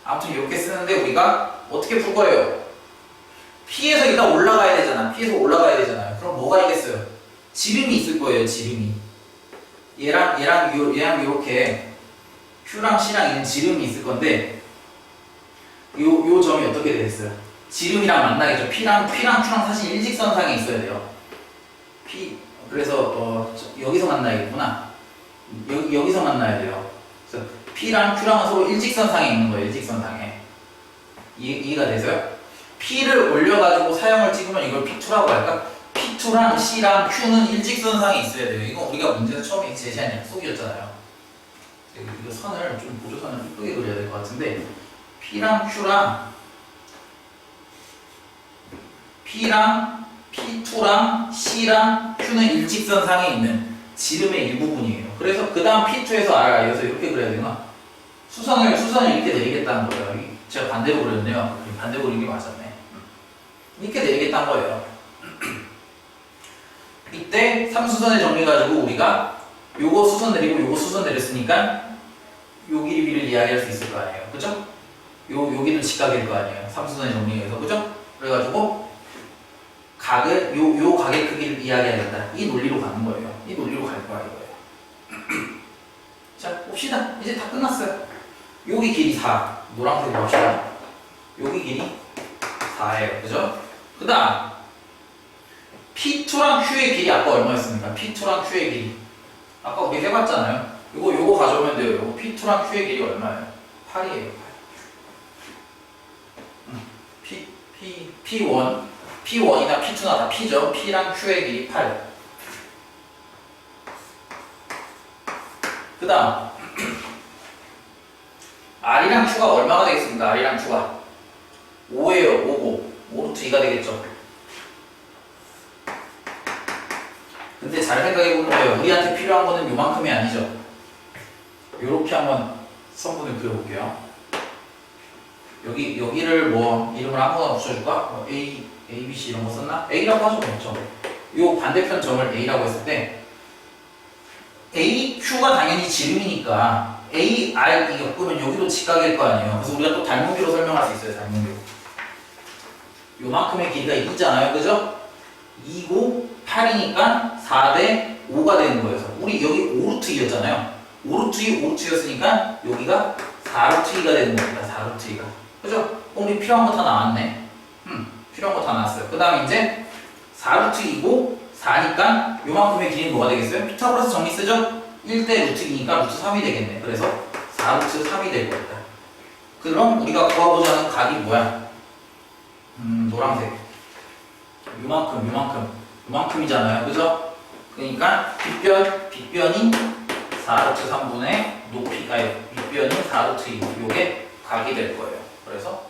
아무튼 이렇게 쓰는데 우리가 어떻게 풀 거예요? P에서 일단 올라가야 되잖아. P에서 올라가야 되잖아요. 그럼 뭐가 있겠어요? 지름이 있을 거예요. 지름이. 얘랑 이렇게 Q랑 C랑 있는 지름이 있을 건데 요 점이 어떻게 되겠어요? 지름이랑 만나겠죠. P랑 Q랑 사실 일직선상에 있어야 돼요. 그래서 여기서 만나야겠구나. 여기서 만나야 돼요. 그래서 P랑 Q랑은 서로 일직선상에 있는 거예요. 일직선상에. 이해가 되세요? P를 올려가지고 사형을 찍으면 이걸 P2라고 할까? P2랑 C랑 Q는 일직선상에 있어야 돼요. 이건 우리가 문제에서 처음에 제시한 약속이었잖아요. 이거 선을 좀 보조선을 이쁘게 그려야 될 것 같은데 P랑 P2랑 C랑 Q는 일직선상에 있는 지름의 일부분이에요. 그래서 그 다음 P2에서 R을 알려서 이렇게 그려야 되나? 수선을 이렇게 내리겠다는 거예요. 제가 반대로 그렸네요. 반대로 그린 게 맞았네. 이렇게 내리겠다는 거예요. 이때 3수선의 정리 가지고 우리가 요거 수선 내리고 요거 수선 내렸으니까 요 길이를 이야기할 수 있을 거 아니에요. 그죠? 여기도 직각일 거 아니에요. 3수선의 정리에서. 그죠? 그래가지고 각을 요 각의 크기를 이야기하겠다. 이 논리로 가는 거예요. 이 논리로 갈 거야 이거예요. 자 봅시다. 이제 다 끝났어요. 여기 길이 4. 노란색으로 합시다. 여기 길이 4예요. 그죠? 그 다음 P2랑 Q의 길이 아까 얼마였습니까? P2랑 Q의 길이 아까 우리 해봤잖아요. 요거 가져오면 돼요. 요거 P2랑 Q의 길이 얼마예요? 8이에요. 8. P1이나 P2나 다 P죠. P랑 Q의 길이 8. 그 다음 R이랑 Q가 얼마가 되겠습니까? R이랑 Q가 5예요. 5루트 2가 되겠죠. 근데 잘 생각해보면 돼요. 우리한테 필요한 거는 요만큼이 아니죠. 요렇게 한번 선분을 그려볼게요. 여기를 뭐 이름을 아무거나 붙여줄까? 뭐 A, B, C 이런 거 썼나? A라고 하죠. 그렇죠. 요 반대편 점을 A라고 했을 때 A, Q가 당연히 지름이니까 A, R 이 엮으면 여기도 직각일 거 아니에요. 그래서 우리가 또 닮은비로 설명할 수 있어요. 닮은비로. 요만큼의 길이가 2잖아요. 그죠? 2고 8이니까 4대 5가 되는 거예요. 우리 여기 5루트 2였잖아요. 5루트 2, 5루트 2였으니까 여기가 4루트 2가 되는 겁니다. 4루트 2가. 그죠? 우리 필요한 거 다 나왔네. 필요한 거 다 나왔어요. 그 다음에 이제 4루트 2고 4니까 요만큼의 길이는 뭐가 되겠어요? 피타고라스 정리 쓰죠? 1대 루트 2니까 루트 3이 되겠네. 그래서 4루트 3이 될 거다. 그럼 우리가 구하고자 하는 각이 뭐야? 노란색. 요만큼이잖아요. 그죠? 그러니까 빗변이 4루트 3분의 높이가 빗변이 4루트 2. 요게 각이 될 거예요. 그래서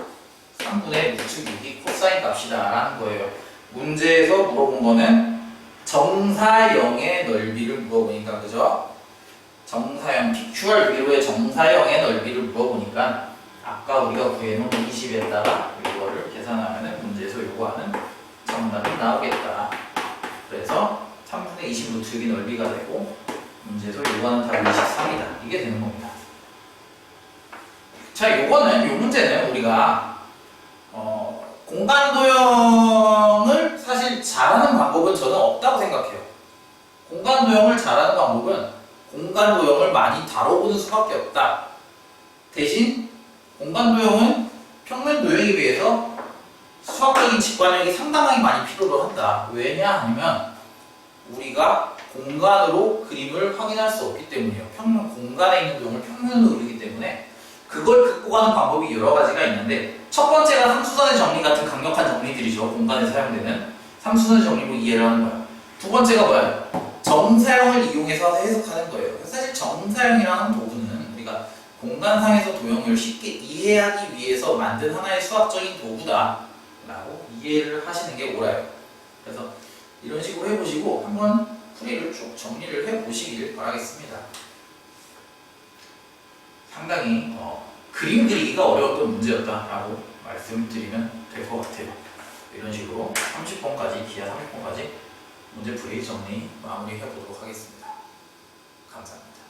3분의 루트 6이 코사인 값이다 라는 거예요. 문제에서 물어본 거는 정사형의 넓이를 물어보니까, 그죠? 정사형, PQR 위로의 정사형의 넓이를 물어보니까 아까 우리가 구해놓은 20에다가 이거를 계산하면 문제에서 요구하는 정답이 나오겠다. 그래서 3분의 20 루트 6이 넓이가 되고 문제에서 요구하는 답이 23이다. 이게 되는 겁니다. 자, 요거는 요 문제는 우리가 공간 도형을 사실 잘하는 방법은 저는 없다고 생각해요. 공간 도형을 잘하는 방법은 공간 도형을 많이 다뤄보는 수밖에 없다. 대신 공간 도형은 평면 도형에 비해서 수학적인 직관력이 상당히 많이 필요로 한다. 왜냐 하면 우리가 공간으로 그림을 확인할 수 없기 때문이에요. 공간에 있는 도형을 평면으로 그리기 때문에 그걸 극복하는 방법이 여러 가지가 있는데, 첫 번째가 삼수선의 정리 같은 강력한 정리들이죠. 공간에 사용되는 삼수선의 정리로 이해를 하는 거야. 두 번째가 뭐야? 정사형을 이용해서 해석하는 거예요. 사실 정사형이라는 도구는 우리가 공간상에서 도형을 쉽게 이해하기 위해서 만든 하나의 수학적인 도구다 라고 이해를 하시는 게 옳아요. 그래서 이런 식으로 해보시고 한번 풀이를 쭉 정리를 해보시길 바라겠습니다. 상당히 그림 그리기가 어려웠던 문제였다라고 말씀드리면 될 것 같아요. 이런 식으로 30번까지, 기하 30번까지 문제 풀이 정리 마무리해 보도록 하겠습니다. 감사합니다.